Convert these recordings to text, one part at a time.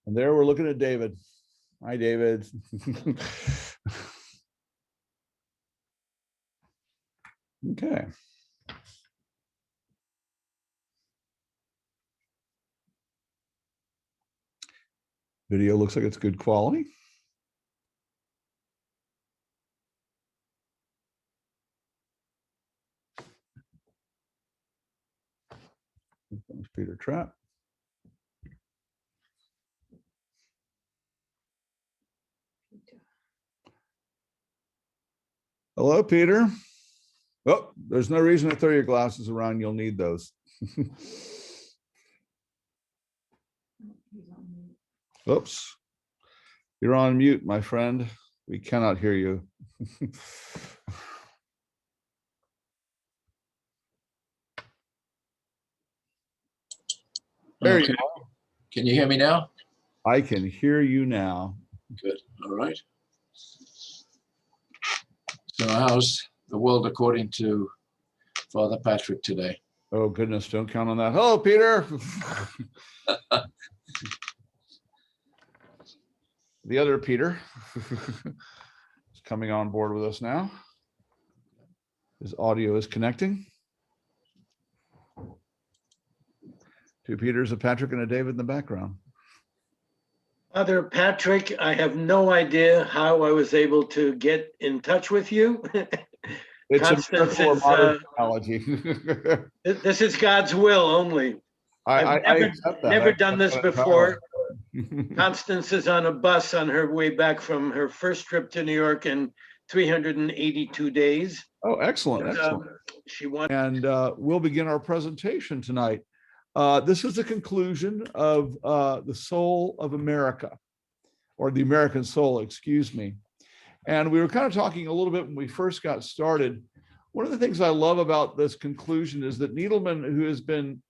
And there we're looking at David. Hi, David. Okay. Video looks like it's good quality. There's Peter Trapp. Hello, Peter. Oh, there's no reason to throw your glasses around. You'll need those. Oops. You're on mute, my friend. We cannot hear you. There you are. Can you hear me now? I can hear you now. Good. All right. So how's the world according to Father Patrick today? Oh, goodness, don't count on that. Hello, Peter. The other Peter is coming on board with us now. His audio is connecting. Two Peters, a Patrick, and a David in the background. Father Patrick, I have no idea how I was able to get in touch with you. It's Constance, a miracle of modern technology. this is God's will only. I accept that. Never done this before. Power. Constance is on a bus on her way back from her first trip to New York in 382 days. Oh, excellent, excellent. She wants. And we'll begin our presentation tonight. This is the conclusion of the Soul of America, or the American Soul, excuse me. And we were kind of talking a little bit when we first got started. One of the things I love about this conclusion is that Needleman, who has been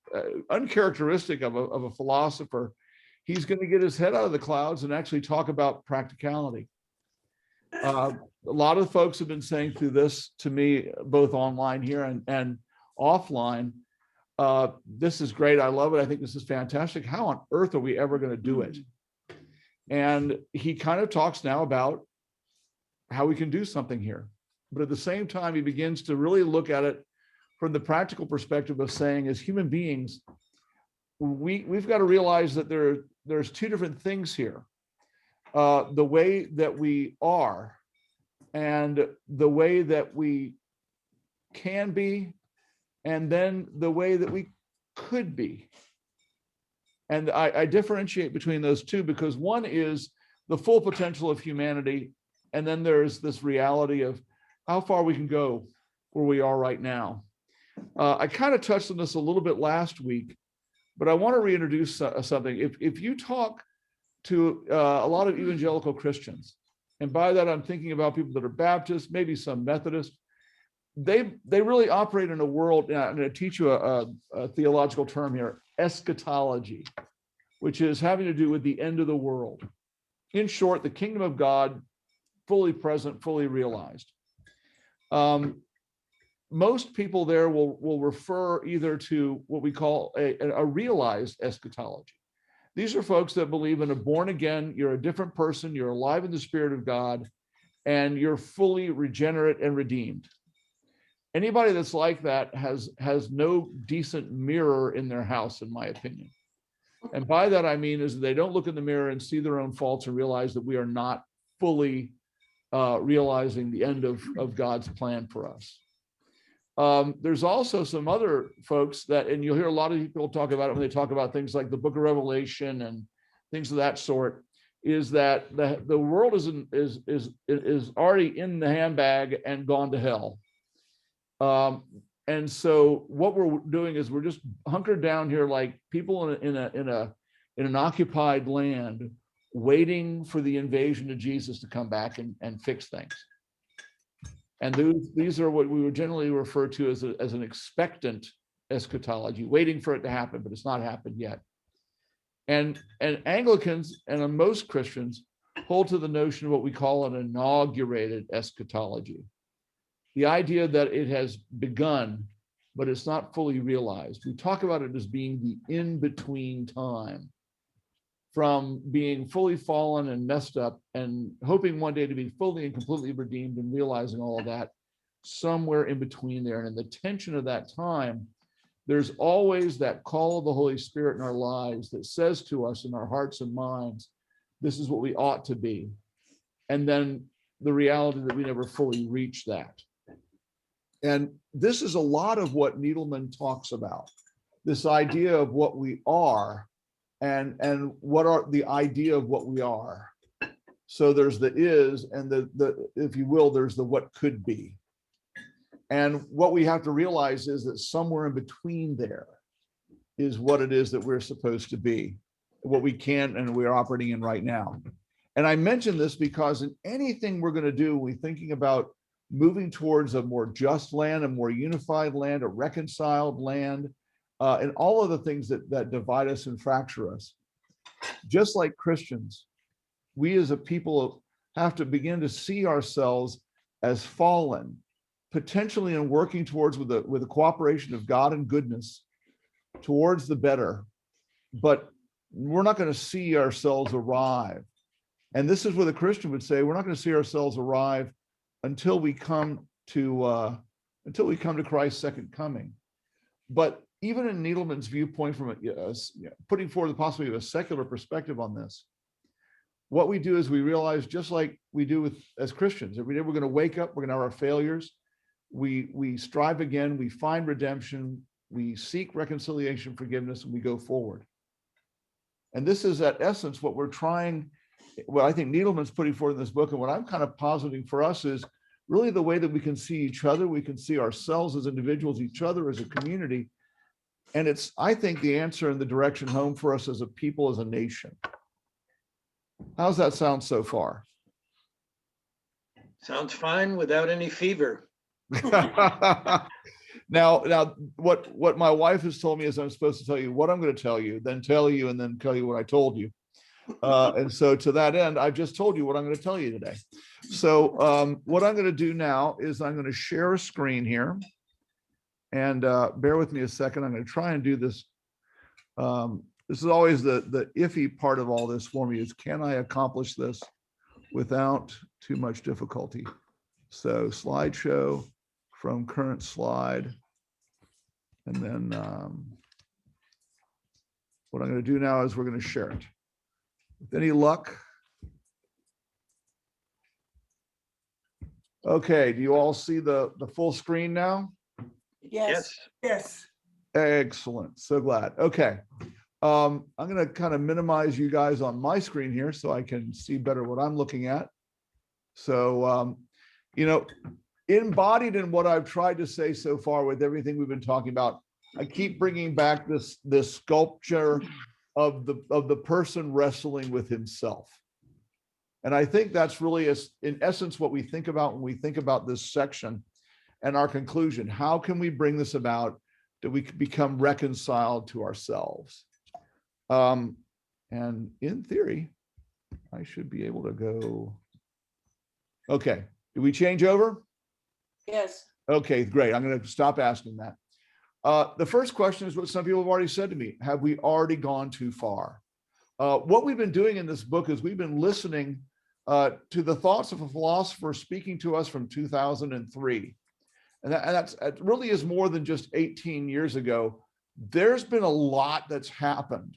uncharacteristic of a philosopher, he's going to get his head out of the clouds and actually talk about practicality. A lot of folks have been saying through this to me, both online here and offline, this is great. I love it. I think this is fantastic. How on earth are we ever going to do it? And he kind of talks now about how we can do something here. But at the same time, he begins to really look at it from the practical perspective of saying, as human beings, we've got to realize that there's two different things here. The way that we are and the way that we can be, and then the way that we could be. And I differentiate between those two because one is the full potential of humanity, and then there's this reality of how far we can go where we are right now. I kind of touched on this a little bit last week, but I want to reintroduce something. If you talk to a lot of evangelical Christians, and by that I'm thinking about people that are Baptist, maybe some Methodist, they really operate in a world, and I'm going to teach you a theological term here, eschatology, which is having to do with the end of the world. In short, the kingdom of God, fully present, fully realized. Most people there will refer either to what we call a realized eschatology. These are folks that believe in a born again, you're a different person, you're alive in the Spirit of God, and you're fully regenerate and redeemed. Anybody that's like that has no decent mirror in their house, in my opinion. And by that I mean is they don't look in the mirror and see their own faults and realize that we are not fully realizing the end of God's plan for us. There's also some other folks that, and you'll hear a lot of people talk about it when they talk about things like the book of Revelation and things of that sort, is that the world is already in the handbag and gone to hell. And so what we're doing is we're just hunkered down here like people in an occupied land, waiting for the invasion of Jesus to come back and fix things. And these are what we would generally refer to as an expectant eschatology, waiting for it to happen, but it's not happened yet. And Anglicans and most Christians hold to the notion of what we call an inaugurated eschatology. The idea that it has begun, but it's not fully realized. We talk about it as being the in-between time from being fully fallen and messed up and hoping one day to be fully and completely redeemed and realizing all of that, somewhere in between there. And in the tension of that time, there's always that call of the Holy Spirit in our lives that says to us in our hearts and minds, this is what we ought to be. And then the reality that we never fully reach that. And this is a lot of what Needleman talks about, this idea of what we are and what are the idea of what we are. So there's the is and the if you will, there's the what could be. And what we have to realize is that somewhere in between there is what it is that we're supposed to be, what we can and we're operating in right now. And I mention this because in anything we're going to do, we're thinking about moving towards a more just land, a more unified land, a reconciled land, and all of the things that divide us and fracture us. Just like Christians, we as a people have to begin to see ourselves as fallen, potentially in working towards with the cooperation of God and goodness towards the better, but we're not going to see ourselves arrive. And this is where the Christian would say, we're not going to see ourselves arrive until we come to Christ's second coming. But even in Needleman's viewpoint, from putting forward the possibility of a secular perspective on this, what we do is we realize, just like we do as Christians, every day we're going to wake up, we're going to have our failures. We strive again, we find redemption, we seek reconciliation, forgiveness, and we go forward. And this is at essence what we're trying, what I think Needleman's putting forward in this book, and what I'm kind of positing for us is really the way that we can see each other, we can see ourselves as individuals, each other as a community. And it's, I think, the answer and the direction home for us as a people, as a nation. How's that sound so far? Sounds fine without any fever. Now, what my wife has told me is I'm supposed to tell you what I'm going to tell you, then tell you, and then tell you what I told you. And so to that end, I've just told you what I'm going to tell you today. So what I'm going to do now is I'm going to share a screen here. And bear with me a second. I'm going to try and do this. This is always the iffy part of all this for me, is can I accomplish this without too much difficulty? So slideshow from current slide. And then what I'm going to do now is we're going to share it. With any luck. Okay, do you all see the full screen now? Yes. Yes. Excellent. So glad. Okay. I'm going to kind of minimize you guys on my screen here so I can see better what I'm looking at. So, embodied in what I've tried to say so far with everything we've been talking about, I keep bringing back this sculpture of the person wrestling with himself. And I think that's really, in essence, what we think about when we think about this section and our conclusion. How can we bring this about that we can become reconciled to ourselves? And in theory, I should be able to go. Okay, did we change over? Yes. Okay, great. I'm going to stop asking that. The first question is what some people have already said to me. Have we already gone too far? What we've been doing in this book is we've been listening to the thoughts of a philosopher speaking to us from 2003. And that really is more than just 18 years ago. There's been a lot that's happened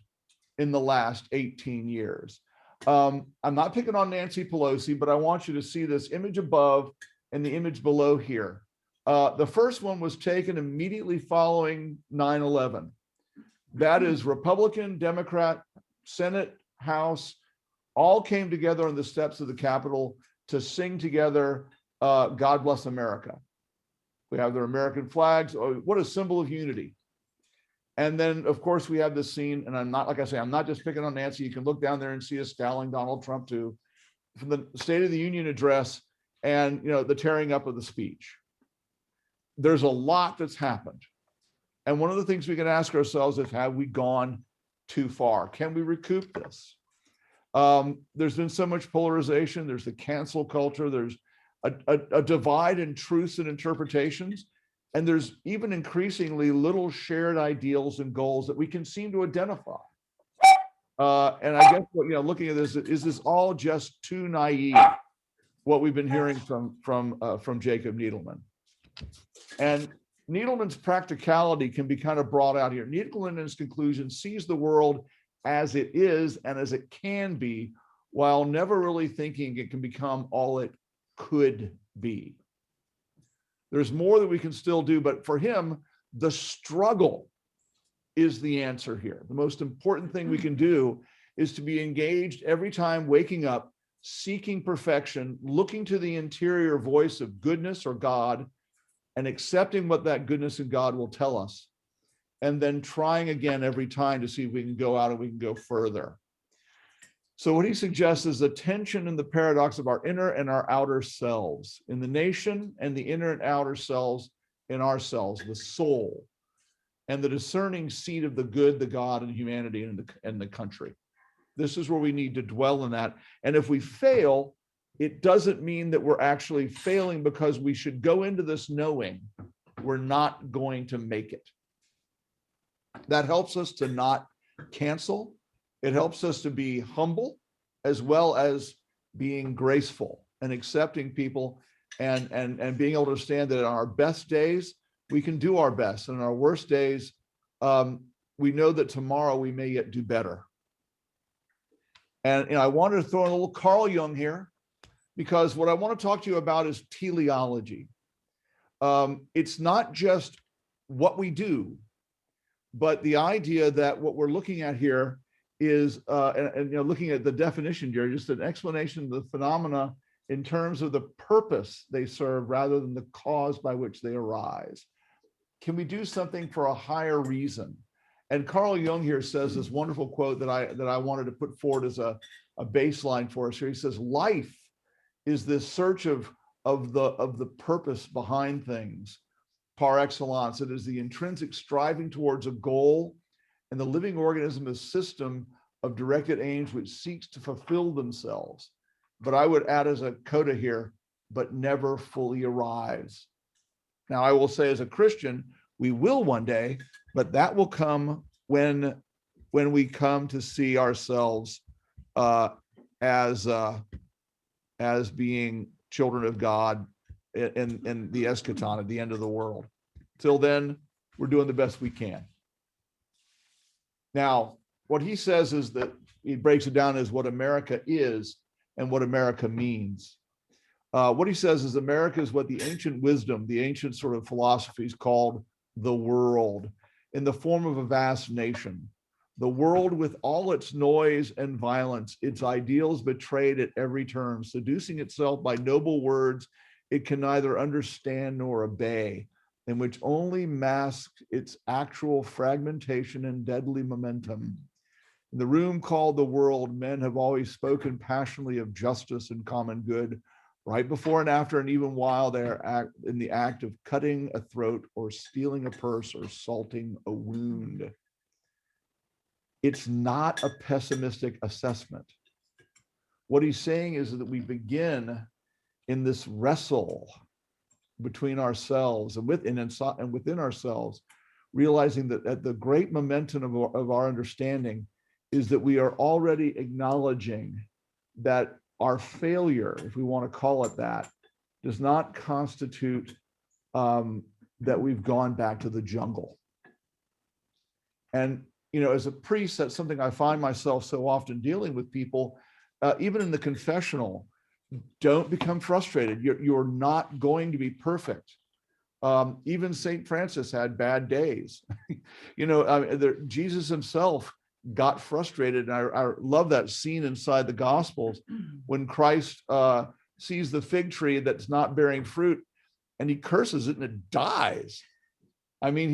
in the last 18 years. I'm not picking on Nancy Pelosi, but I want you to see this image above and the image below here. The first one was taken immediately following 9/11. That is Republican, Democrat, Senate, House, all came together on the steps of the Capitol to sing together, God Bless America. We have their American flags. Oh, what a symbol of unity. And then, of course, we have this scene, and I'm not, like I say, I'm not just picking on Nancy. You can look down there and see us scowling Donald Trump too, from the State of the Union address and, the tearing up of the speech. There's a lot that's happened. And one of the things we can ask ourselves is, have we gone too far? Can we recoup this? There's been so much polarization. There's the cancel culture. There's a divide in truths and interpretations. And there's even increasingly little shared ideals and goals that we can seem to identify. And I guess looking at this, is this all just too naive? What we've been hearing from Jacob Needleman, and Needleman's practicality can be kind of brought out here. Needleman, in his conclusion, sees the world as it is and as it can be, while never really thinking it can become all it could be. There's more that we can still do, but for him, the struggle is the answer here. The most important thing we can do is to be engaged every time waking up, seeking perfection, looking to the interior voice of goodness or God, and accepting what that goodness and God will tell us, and then trying again every time to see if we can go out and we can go further. So what he suggests is the tension and the paradox of our inner and our outer selves, in the nation, and the inner and outer selves in ourselves, the soul, and the discerning seed of the good, the God, and humanity, and the country. This is where we need to dwell in that. And if we fail, it doesn't mean that we're actually failing, because we should go into this knowing we're not going to make it. That helps us to not cancel. It helps us to be humble, as well as being graceful and accepting people, and being able to understand that on our best days, we can do our best. And on our worst days, we know that tomorrow we may yet do better. And I wanted to throw in a little Carl Jung here, because what I want to talk to you about is teleology. It's not just what we do, but the idea that what we're looking at here is, looking at the definition here, just an explanation of the phenomena in terms of the purpose they serve rather than the cause by which they arise. Can we do something for a higher reason? And Carl Jung here says this wonderful quote that I wanted to put forward as a baseline for us here. He says, life is this search of the purpose behind things par excellence. It is the intrinsic striving towards a goal, and the living organism is a system of directed aims which seeks to fulfill themselves. But I would add as a coda here, but never fully arrives. Now, I will say as a Christian, we will one day, but that will come when we come to see ourselves as being children of God in the eschaton, at the end of the world. Till then, we're doing the best we can. Now, what he says is that he breaks it down as what America is and what America means. What he says is America is what the ancient wisdom, the ancient sort of philosophies called the world, in the form of a vast nation. The world with all its noise and violence, its ideals betrayed at every turn, seducing itself by noble words it can neither understand nor obey, and which only masks its actual fragmentation and deadly momentum. In the room called the world, men have always spoken passionately of justice and common good, right before and after, and even while they're in the act of cutting a throat or stealing a purse or salting a wound. It's not a pessimistic assessment. What he's saying is that we begin in this wrestle between ourselves and within ourselves, realizing that at the great momentum of our understanding is that we are already acknowledging that our failure, if we want to call it that, does not constitute that we've gone back to the jungle. And, as a priest, that's something I find myself so often dealing with people, even in the confessional. Don't become frustrated. You're not going to be perfect. Even St. Francis had bad days. Jesus himself got frustrated. And I love that scene inside the Gospels when Christ sees the fig tree that's not bearing fruit, and he curses it and it dies. I mean,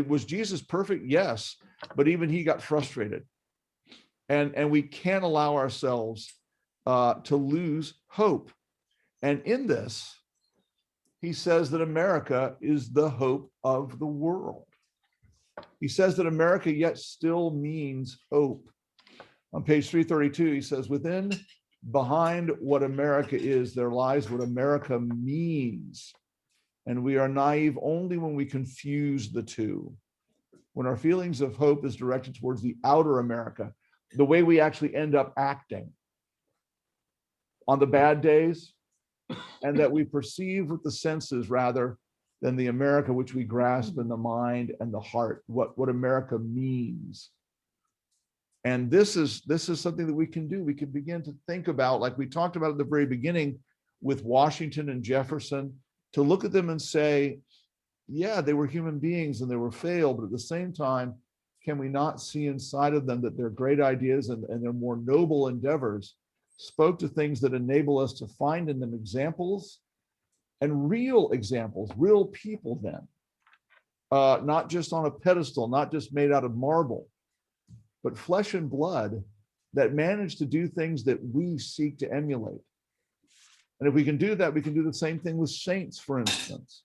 was Jesus perfect? Yes, but even he got frustrated. And we can't allow ourselves to lose hope. And in this, he says that America is the hope of the world. He says that America yet still means hope. On page 332, he says, behind what America is, there lies what America means. And we are naive only when we confuse the two. when our feelings of hope is directed towards the outer America, the way we actually end up acting on the bad days, and that we perceive with the senses rather than the America which we grasp in the mind and the heart, what America means. And this is something that we can do. We can begin to think about, like we talked about at the very beginning with Washington and Jefferson, to look at them and say, yeah, they were human beings and they were failed, but at the same time, can we not see inside of them that their great ideas and their more noble endeavors spoke to things that enable us to find in them examples, and real examples, real people then, not just on a pedestal, not just made out of marble, but flesh and blood that managed to do things that we seek to emulate. And if we can do that, we can do the same thing with saints, for instance,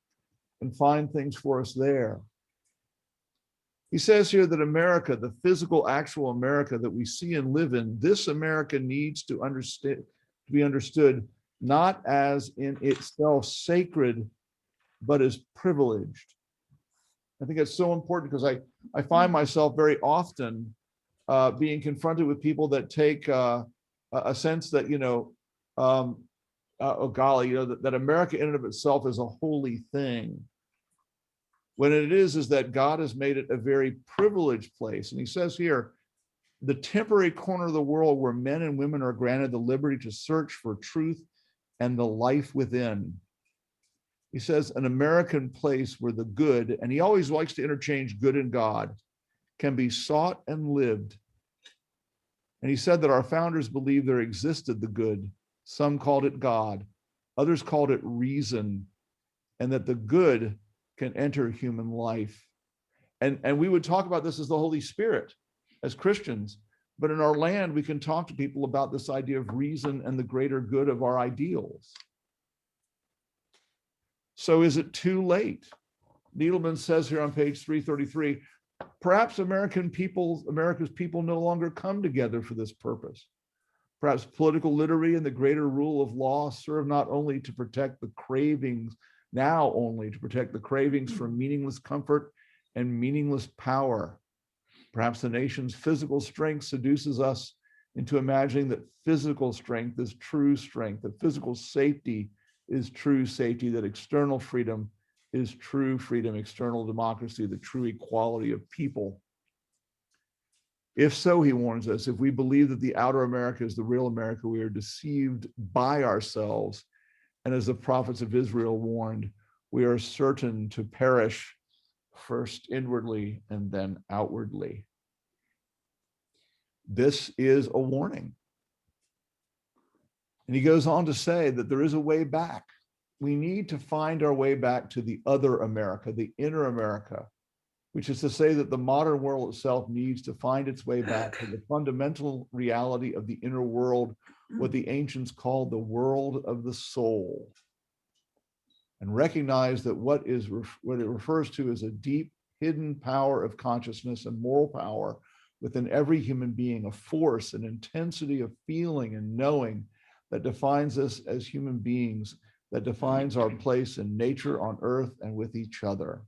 and find things for us there. He says here that America, the physical, actual America that we see and live in, this America needs to be understood not as in itself sacred, but as privileged. I think it's so important because I find myself very often being confronted with people that take a sense that, oh golly, that America in and of itself is a holy thing. When it is that God has made it a very privileged place. And he says here, the temporary corner of the world where men and women are granted the liberty to search for truth and the life within. He says an American place where the good, and he always likes to interchange good and God, can be sought and lived. And he said that our founders believed there existed the good. Some called it God, others called it reason, and that the good can enter human life. And we would talk about this as the Holy Spirit as Christians, but in our land, we can talk to people about this idea of reason and the greater good of our ideals. So is it too late? Needleman says here on page 333, perhaps America's people no longer come together for this purpose. Perhaps political liberty and the greater rule of law serve not only to protect the cravings, now only to protect the cravings for meaningless comfort and meaningless power. Perhaps the nation's physical strength seduces us into imagining that physical strength is true strength, that physical safety is true safety, that external freedom is true freedom, external democracy, the true equality of people. If so, he warns us, if we believe that the outer America is the real America, we are deceived by ourselves. And as the prophets of Israel warned, we are certain to perish first inwardly and then outwardly. This is a warning. And he goes on to say that there is a way back. We need to find our way back to the other America, the inner America, which is to say that the modern world itself needs to find its way back to the fundamental reality of the inner world, what the ancients called the world of the soul, and recognize that what it refers to as a deep hidden power of consciousness and moral power within every human being, a force, an intensity of feeling and knowing that defines us as human beings, that defines our place in nature, on earth, and with each other.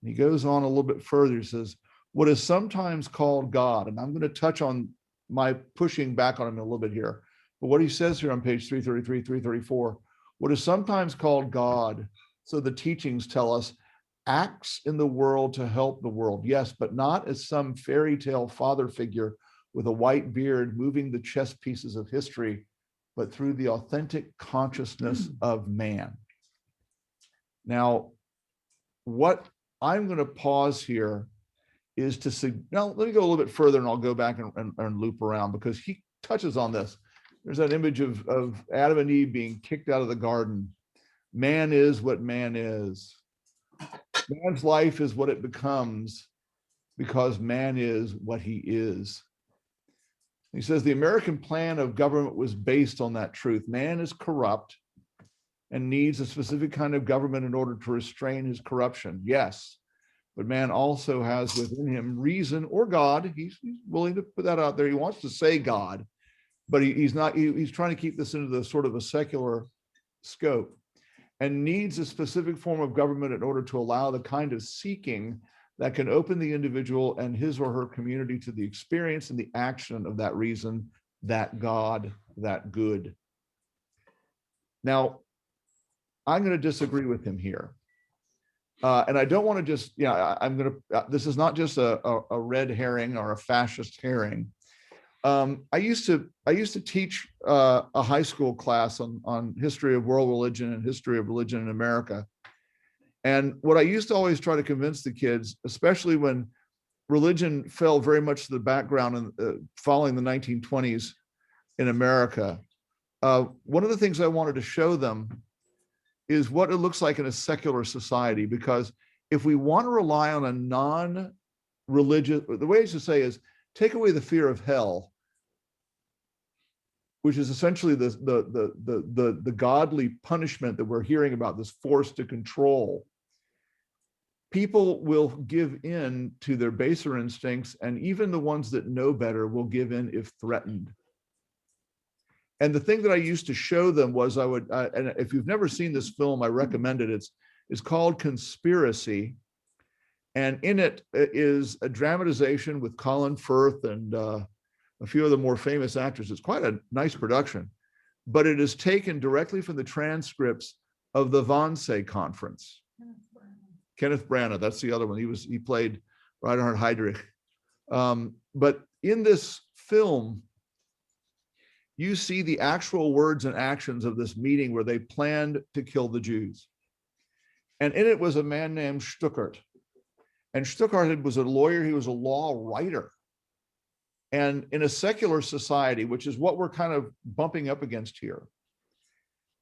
And he goes on a little bit further. He says, what is sometimes called God, and I'm going to touch on my pushing back on him a little bit here, but what he says here on page 333, 334, what is sometimes called God, so the teachings tell us, acts in the world to help the world. Yes, but not as some fairy tale father figure with a white beard moving the chess pieces of history, but through the authentic consciousness of man. Now, what I'm going to pause here is to now let me go a little bit further and I'll go back and loop around, because he touches on this. There's that image of Adam and Eve being kicked out of the garden. Man is what man is. Man's life is what it becomes because man is what he is. He says the American plan of government was based on that truth. Man is corrupt and needs a specific kind of government in order to restrain his corruption. Yes, but man also has within him reason or God. He's willing to put that out there. He wants to say God, but he's not. He's trying to keep this into the sort of a secular scope, and needs a specific form of government in order to allow the kind of seeking that can open the individual and his or her community to the experience and the action of that reason, that God, that good. Now, I'm going to disagree with him here. And I don't want to just, this is not just a red herring or a fascist herring. I used to teach a high school class on history of world religion and history of religion in America. And what I used to always try to convince the kids, especially when religion fell very much to the background following the 1920s in America, one of the things I wanted to show them is what it looks like in a secular society. Because if we want to rely on a non-religious, the way I used to say is take away the fear of hell, which is essentially the godly punishment that we're hearing about, this force to control. People will give in to their baser instincts, and even the ones that know better will give in if threatened. And the thing that I used to show them was and if you've never seen this film, I recommend it. It's called Conspiracy. And in it is a dramatization with Colin Firth and a few of the more famous actors. It's quite a nice production, but it is taken directly from the transcripts of the Wannsee Conference. Kenneth Branagh, that's the other one. He played Reinhard Heydrich. But in this film, you see the actual words and actions of this meeting where they planned to kill the Jews. And in it was a man named Stuckart. And Stuckart was a lawyer, he was a law writer. And in a secular society, which is what we're kind of bumping up against here,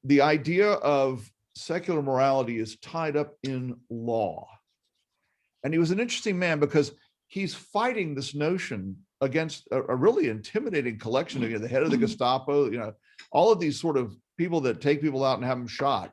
the idea of secular morality is tied up in law. And he was an interesting man because he's fighting this notion against a really intimidating collection of the head of the Gestapo, all of these sort of people that take people out and have them shot.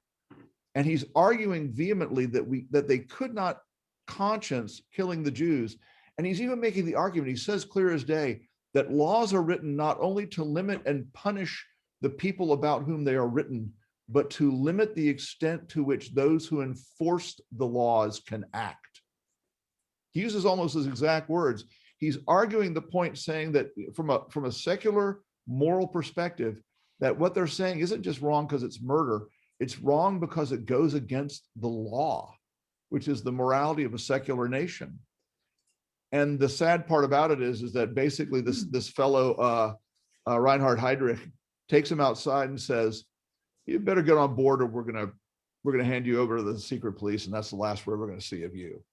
And he's arguing vehemently that they could not conscience killing the Jews. And he's even making the argument, he says clear as day, that laws are written not only to limit and punish the people about whom they are written, but to limit the extent to which those who enforce the laws can act. He uses almost his exact words. He's arguing the point, saying that from a secular moral perspective, that what they're saying isn't just wrong because it's murder, it's wrong because it goes against the law, which is the morality of a secular nation. And the sad part about it is that basically this fellow, Reinhard Heydrich, takes him outside and says, you better get on board or we're gonna hand you over to the secret police, and that's the last we're ever gonna see of you.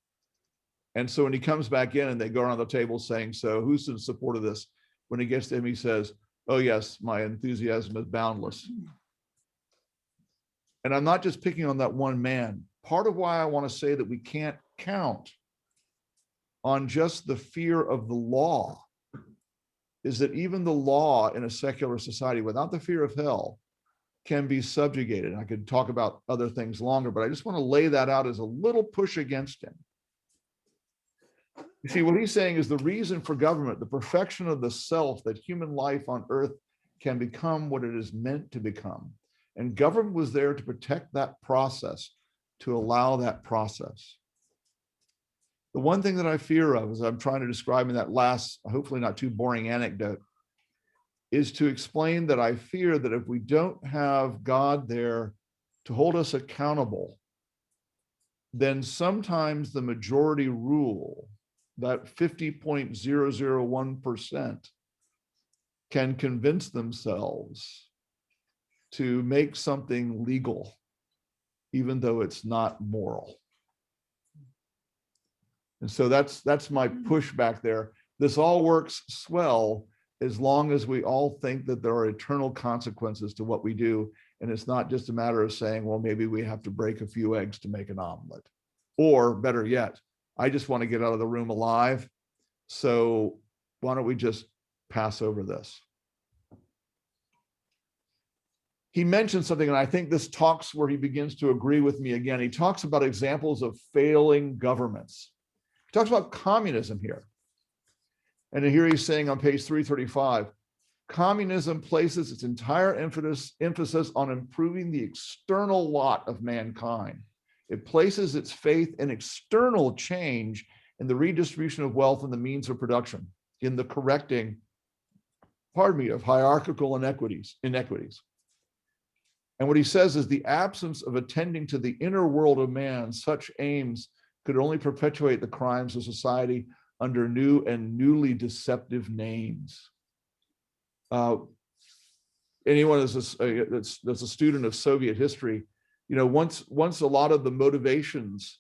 And so when he comes back in and they go around the table saying, so who's in support of this? When he gets to him, he says, oh yes, my enthusiasm is boundless. And I'm not just picking on that one man. Part of why I want to say that we can't count on just the fear of the law is that even the law in a secular society without the fear of hell can be subjugated. I could talk about other things longer, but I just want to lay that out as a little push against him. You see, what he's saying is the reason for government, the perfection of the self, that human life on earth can become what it is meant to become. And government was there to protect that process, to allow that process. The one thing that I fear of, as I'm trying to describe in that last, hopefully not too boring anecdote, is to explain that I fear that if we don't have God there to hold us accountable, then sometimes the majority rule, that 50.001%, can convince themselves to make something legal, even though it's not moral. And so that's my pushback there. This all works swell as long as we all think that there are eternal consequences to what we do. And it's not just a matter of saying, well, maybe we have to break a few eggs to make an omelet. Or better yet, I just want to get out of the room alive. So why don't we just pass over this? He mentioned something, and I think this talks where he begins to agree with me again. He talks about examples of failing governments. He talks about communism here. And here he's saying on page 335, communism places its entire emphasis on improving the external lot of mankind. It places its faith in external change in the redistribution of wealth and the means of production, in the correcting, of hierarchical inequities. And what he says is the absence of attending to the inner world of man, such aims could only perpetuate the crimes of society under new and newly deceptive names. Anyone that's a student of Soviet history, once a lot of the motivations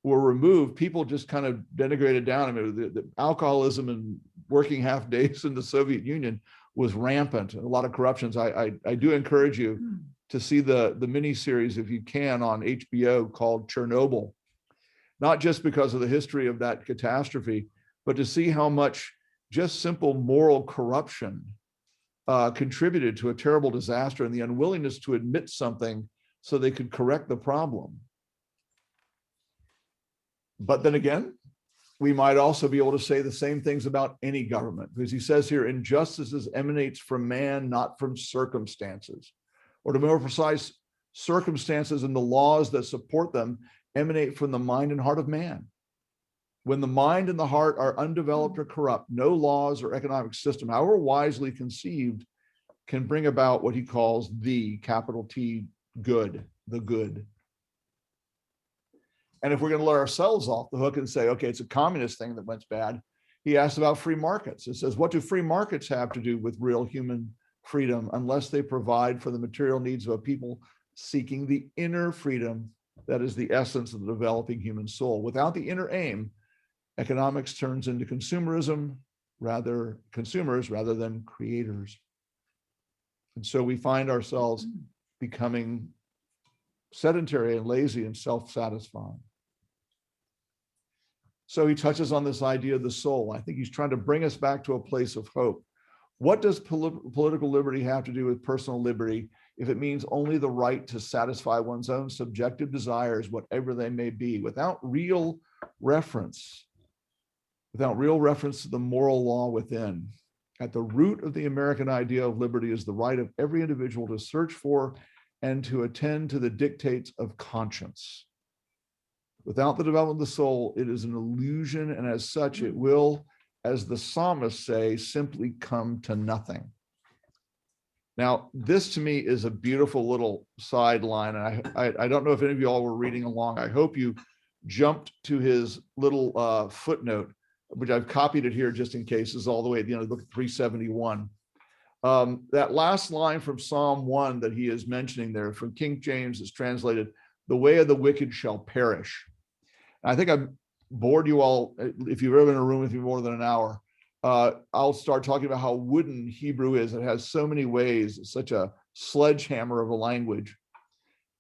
were removed, people just kind of denigrated down. I mean, the alcoholism and working half days in the Soviet Union was rampant, and a lot of corruptions. I do encourage you to see the mini series, if you can, on HBO called Chernobyl, not just because of the history of that catastrophe, but to see how much just simple moral corruption contributed to a terrible disaster, and the unwillingness to admit something so they could correct the problem. But then again, we might also be able to say the same things about any government, because he says here, injustices emanates from man, not from circumstances. Or to be more precise, circumstances and the laws that support them emanate from the mind and heart of man. When the mind and the heart are undeveloped or corrupt, no laws or economic system, however wisely conceived, can bring about what he calls the capital T good, the good. And if we're going to let ourselves off the hook and say, okay, it's a communist thing that went bad, he asks about free markets. It says, what do free markets have to do with real human freedom unless they provide for the material needs of a people seeking the inner freedom that is the essence of the developing human soul? Without the inner aim, economics turns into consumers rather than creators. And so we find ourselves becoming sedentary and lazy and self-satisfying. So he touches on this idea of the soul. I think he's trying to bring us back to a place of hope. What does political liberty have to do with personal liberty if it means only the right to satisfy one's own subjective desires, whatever they may be, without real reference to the moral law within? At the root of the American idea of liberty is the right of every individual to search for and to attend to the dictates of conscience. Without the development of the soul, it is an illusion, and as such, it will, as the psalmists say, simply come to nothing. Now, this to me is a beautiful little sideline, and I don't know if any of you all were reading along. I hope you jumped to his little footnote, which I've copied it here just in case. Is all the way at the end of book 371. That last line from Psalm 1 that he is mentioning there from King James is translated, "The way of the wicked shall perish." And I think I've bored you all. If you've ever been in a room with me more than an hour, I'll start talking about how wooden Hebrew is. It has so many ways. It's such a sledgehammer of a language.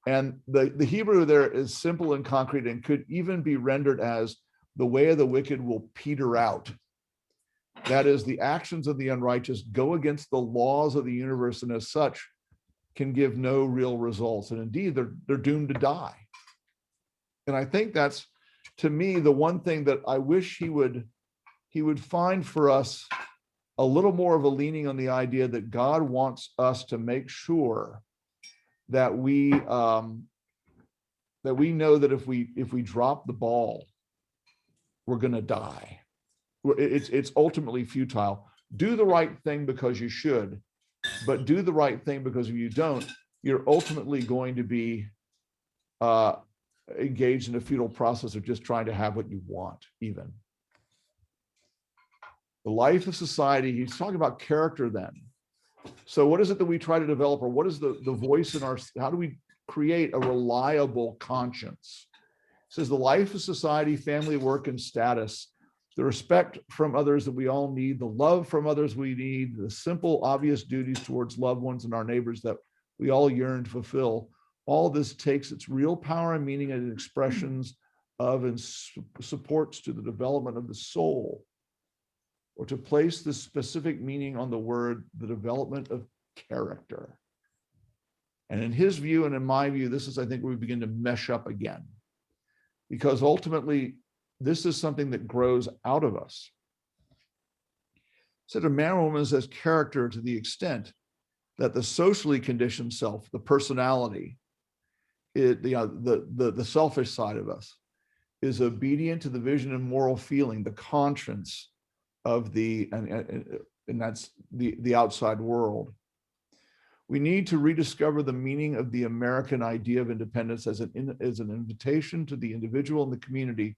And the Hebrew there is simple and concrete and could even be rendered as the way of the wicked will peter out. That is, the actions of the unrighteous go against the laws of the universe, and as such can give no real results. And indeed, they're doomed to die. And I think that's, to me, the one thing that I wish he would find for us a little more of a leaning on the idea that God wants us to make sure that we know that if we drop the ball, we're going to die. It's ultimately futile. Do the right thing because you should, but do the right thing because if you don't, you're ultimately going to be engaged in a futile process of just trying to have what you want, even. The life of society, he's talking about character then. So what is it that we try to develop, or what is the voice in our, how do we create a reliable conscience? It says the life of society, family, work, and status, the respect from others that we all need, the love from others we need, the simple, obvious duties towards loved ones and our neighbors that we all yearn to fulfill. All this takes its real power and meaning and expressions of and supports to the development of the soul, or to place the specific meaning on the word, the development of character. And in his view, and in my view, this is, I think, where we begin to mesh up again, because ultimately, this is something that grows out of us. So a man or woman has character to the extent that the socially conditioned self, the personality, the selfish side of us, is obedient to the vision and moral feeling, the conscience of and that's the outside world. We need to rediscover the meaning of the American idea of independence as an invitation to the individual and the community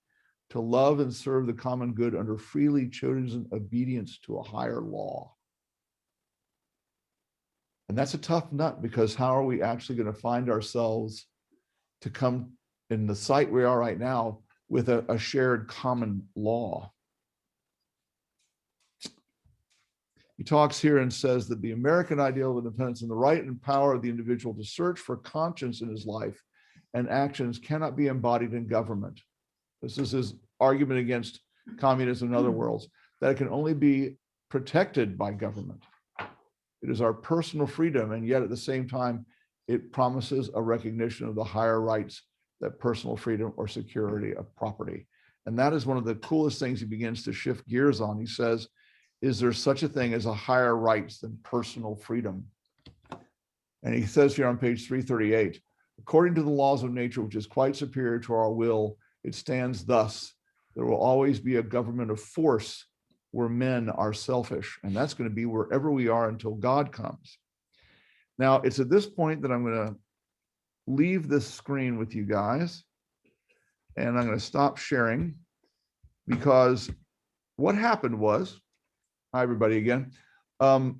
to love and serve the common good under freely chosen obedience to a higher law. And that's a tough nut, because how are we actually going to find ourselves to come in the site we are right now with a shared common law? He talks here and says that the American ideal of independence and the right and power of the individual to search for conscience in his life and actions cannot be embodied in government. This is his argument against communism and other worlds, that it can only be protected by government. It is our personal freedom, and yet at the same time, it promises a recognition of the higher rights that personal freedom or security of property. And that is one of the coolest things he begins to shift gears on. He says, is there such a thing as a higher rights than personal freedom? And he says here on page 338, according to the laws of nature, which is quite superior to our will, it stands thus: there will always be a government of force where men are selfish. And that's going to be wherever we are until God comes. Now, it's at this point that I'm going to leave this screen with you guys, and I'm going to stop sharing, because what happened was, hi, everybody again. I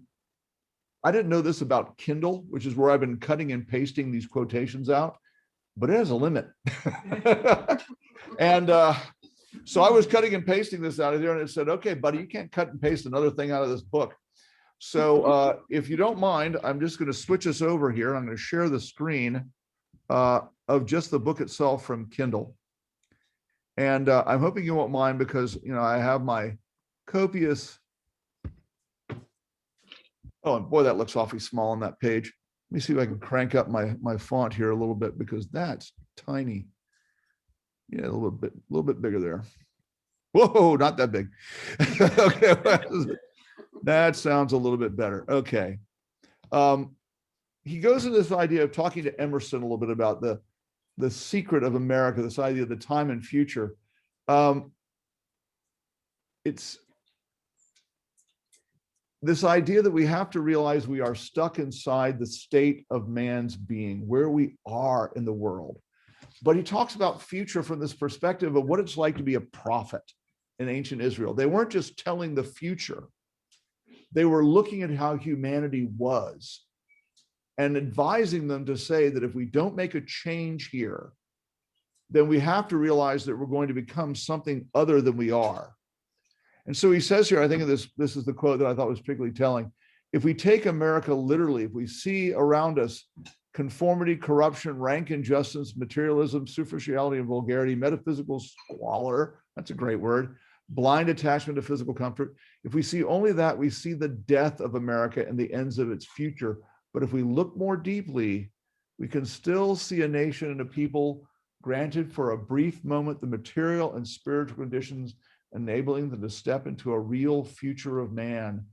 didn't know this about Kindle, which is where I've been cutting and pasting these quotations out, but it has a limit. And so I was cutting and pasting this out of there, and it said, okay, buddy, you can't cut and paste another thing out of this book. So if you don't mind, I'm just going to switch us over here. I'm going to share the screen of just the book itself from Kindle. And I'm hoping you won't mind, because, you know, I have my copious. Oh, and boy, that looks awfully small on that page. Let me see if I can crank up my font here a little bit, because that's tiny. Yeah, a little bit bigger there. Whoa, not that big. Okay, that sounds a little bit better. Okay. He goes into this idea of talking to Emerson a little bit about the secret of America, this idea of the time and future. It's this idea that we have to realize we are stuck inside the state of man's being, where we are in the world. But he talks about future from this perspective of what it's like to be a prophet in ancient Israel. They weren't just telling the future. They were looking at how humanity was and advising them to say that if we don't make a change here, then we have to realize that we're going to become something other than we are. And so he says here, I think this is the quote that I thought was particularly telling. If we take America literally, if we see around us conformity, corruption, rank injustice, materialism, superficiality and vulgarity, metaphysical squalor, that's a great word, blind attachment to physical comfort. If we see only that, we see the death of America and the ends of its future. But if we look more deeply, we can still see a nation and a people granted for a brief moment the material and spiritual conditions enabling them to step into a real future of man.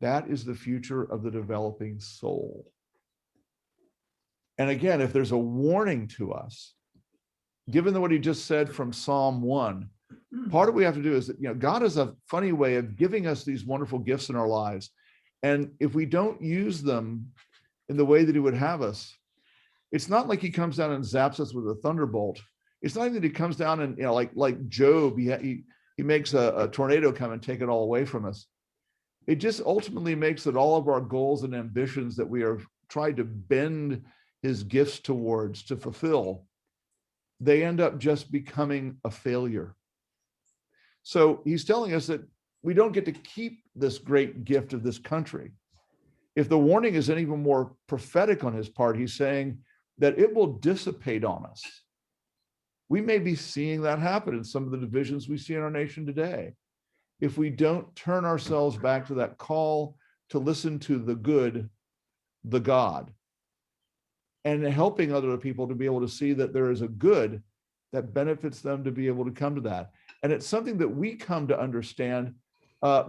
That is the future of the developing soul. And again, if there's a warning to us, given what he just said from Psalm 1, part of what we have to do is that, you know, God has a funny way of giving us these wonderful gifts in our lives. And if we don't use them in the way that he would have us, it's not like he comes down and zaps us with a thunderbolt. It's not even that he comes down and, you know, like Job, he makes a tornado come and take it all away from us. It just ultimately makes that all of our goals and ambitions that we are trying to bend his gifts towards to fulfill, they end up just becoming a failure. So he's telling us that we don't get to keep this great gift of this country. If the warning is any even more prophetic on his part, he's saying that it will dissipate on us. We may be seeing that happen in some of the divisions we see in our nation today. If we don't turn ourselves back to that call to listen to the good, the God, and helping other people to be able to see that there is a good that benefits them to be able to come to that. And it's something that we come to understand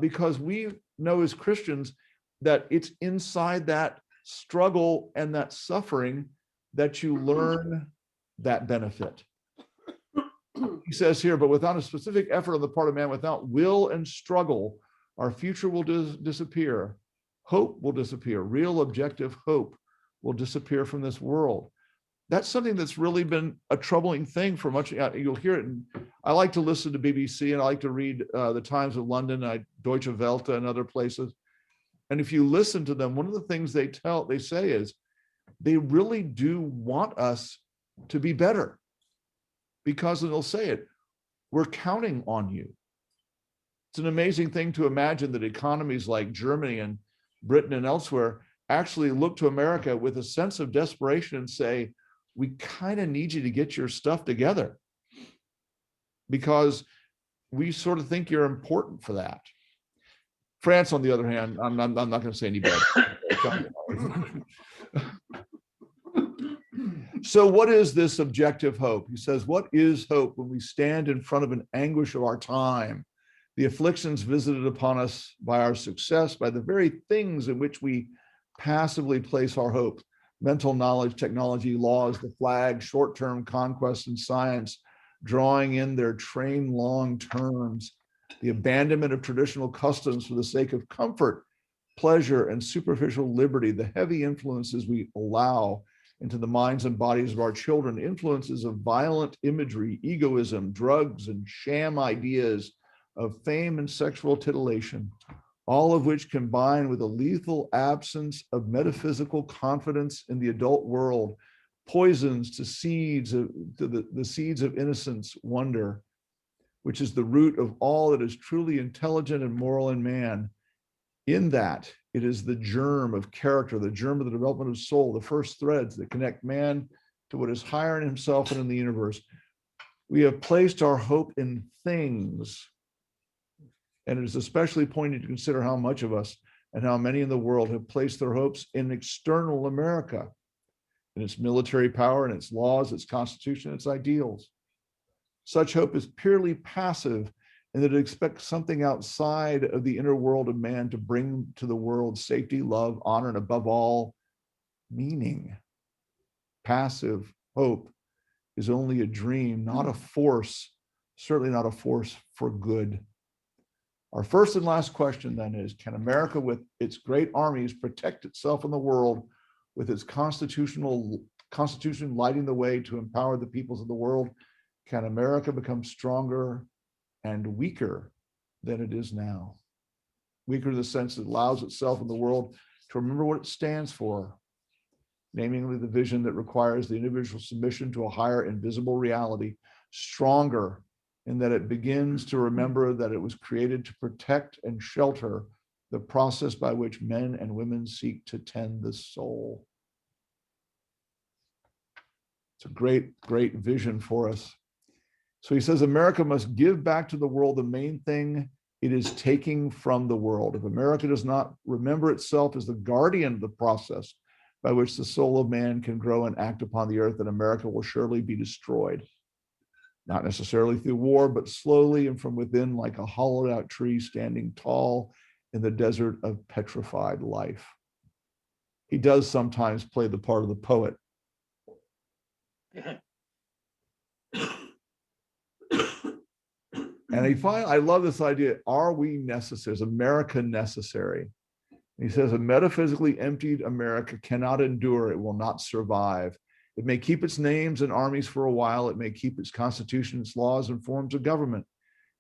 because we know as Christians that it's inside that struggle and that suffering that you learn that benefit. He says here, but without a specific effort on the part of man, without will and struggle, our future will disappear. Hope will disappear. Real objective hope will disappear from this world. That's something that's really been a troubling thing for much. You'll hear it. And I like to listen to BBC, and I like to read the Times of London, Deutsche Welle, and other places. And if you listen to them, one of the things they say is they really do want us to be better, because they'll say it, we're counting on you. It's an amazing thing to imagine that economies like Germany and Britain and elsewhere actually look to America with a sense of desperation and say, we kind of need you to get your stuff together, because we sort of think you're important for that. France, on the other hand, I'm not going to say any better. So what is this objective hope? He says, what is hope when we stand in front of an anguish of our time, the afflictions visited upon us by our success, by the very things in which we passively place our hope? Mental knowledge, technology, laws, the flag, short-term conquest and science, drawing in their train long terms, the abandonment of traditional customs for the sake of comfort, pleasure, and superficial liberty, the heavy influences we allow into the minds and bodies of our children, influences of violent imagery, egoism, drugs, and sham ideas of fame and sexual titillation, all of which combine with a lethal absence of metaphysical confidence in the adult world, poisons to the seeds of innocence, wonder, which is the root of all that is truly intelligent and moral in man. In that, it is the germ of character, the germ of the development of soul, the first threads that connect man to what is higher in himself and in the universe. We have placed our hope in things, and it is especially poignant to consider how much of us and how many in the world have placed their hopes in external America, in its military power, in its laws, its constitution, its ideals. Such hope is purely passive, and that it expects something outside of the inner world of man to bring to the world safety, love, honor, and above all, meaning. Passive hope is only a dream, not a force, certainly not a force for good. Our first and last question then is, can America with its great armies protect itself in the world, with its constitution lighting the way to empower the peoples of the world? Can America become stronger and weaker than it is now? Weaker in the sense that it allows itself in the world to remember what it stands for, namely the vision that requires the individual submission to a higher invisible reality. Stronger in that it begins to remember that it was created to protect and shelter the process by which men and women seek to tend the soul. It's a great, great vision for us. So he says, America must give back to the world the main thing it is taking from the world. If America does not remember itself as the guardian of the process by which the soul of man can grow and act upon the earth, then America will surely be destroyed. Not necessarily through war, but slowly and from within, like a hollowed out tree standing tall in the desert of petrified life. He does sometimes play the part of the poet. And I love this idea, are we necessary? Is America necessary? And he says, a metaphysically emptied America cannot endure, it will not survive. It may keep its names and armies for a while, it may keep its constitution, its laws and forms of government.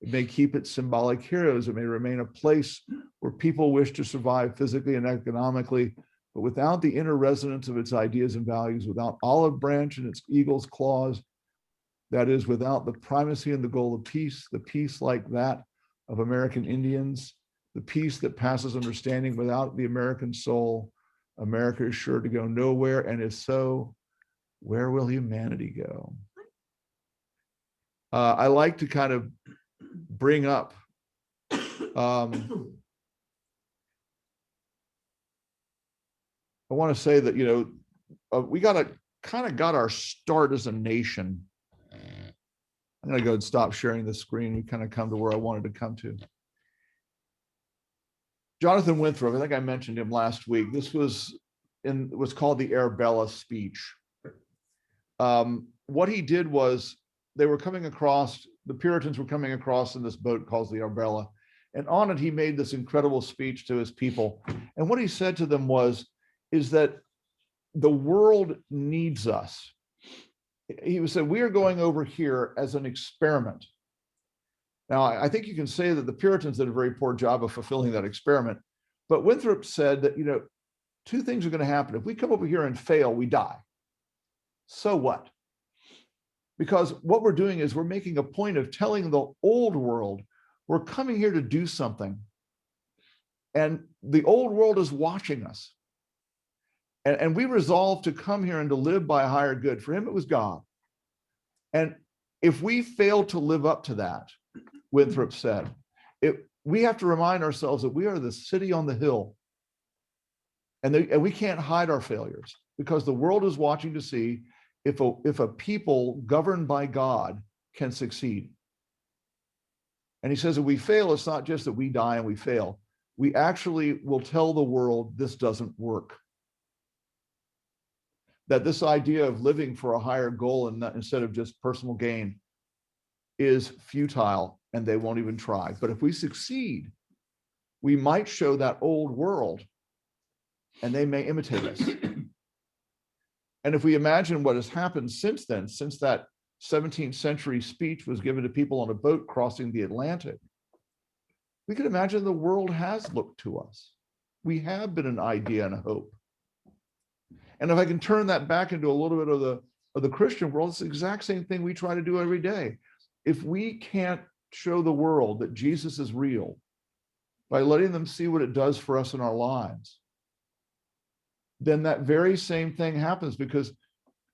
It may keep its symbolic heroes, it may remain a place where people wish to survive physically and economically, but without the inner resonance of its ideas and values, without olive branch and its eagle's claws, that is, without the primacy and the goal of peace, the peace like that of American Indians, the peace that passes understanding, without the American soul, America is sure to go nowhere. And if so, where will humanity go? I like to kind of bring up I want to say that, we got our start as a nation. I'm going to go and stop sharing the screen. We kind of come to where I wanted to come to. Jonathan Winthrop, I think I mentioned him last week. This was in what's called the Arabella speech. What he did was, they were coming across, the Puritans were coming across in this boat called the Arbella. And on it, he made this incredible speech to his people. And what he said to them is that the world needs us. He said, we are going over here as an experiment. Now, I think you can say that the Puritans did a very poor job of fulfilling that experiment. But Winthrop said that, two things are going to happen. If we come over here and fail, we die. So what? Because what we're doing is we're making a point of telling the old world, we're coming here to do something. And the old world is watching us. And we resolved to come here and to live by a higher good. For him, it was God. And if we fail to live up to that, Winthrop said, we have to remind ourselves that we are the city on the hill. And we can't hide our failures because the world is watching to see if a people governed by God can succeed. And he says, if we fail, it's not just that we die and we fail. We actually will tell the world this doesn't work. That this idea of living for a higher goal and instead of just personal gain is futile and they won't even try. But if we succeed, we might show that old world and they may imitate us. And if we imagine what has happened since then, since that 17th century speech was given to people on a boat crossing the Atlantic, we could imagine the world has looked to us. We have been an idea and a hope. And if I can turn that back into a little bit of the Christian world, it's the exact same thing we try to do every day. If we can't show the world that Jesus is real by letting them see what it does for us in our lives, then that very same thing happens because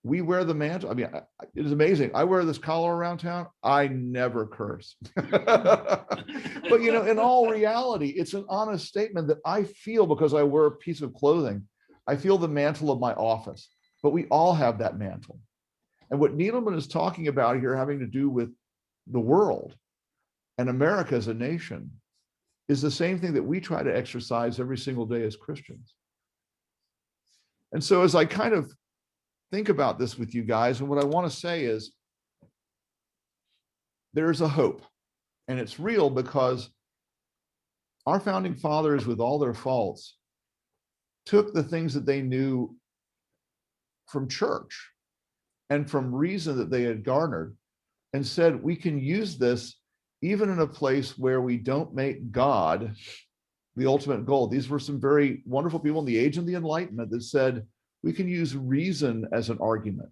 we wear the mantle. I mean, it is amazing. I wear this collar around town. I never curse. But, in all reality, it's an honest statement that I feel because I wear a piece of clothing. I feel the mantle of my office, but we all have that mantle. And what Needleman is talking about here having to do with the world and America as a nation is the same thing that we try to exercise every single day as Christians. And so as I kind of think about this with you guys, and what I want to say is there's a hope, and it's real because our founding fathers, with all their faults, took the things that they knew from church and from reason that they had garnered and said, we can use this even in a place where we don't make God the ultimate goal. These were some very wonderful people in the age of the Enlightenment that said, we can use reason as an argument.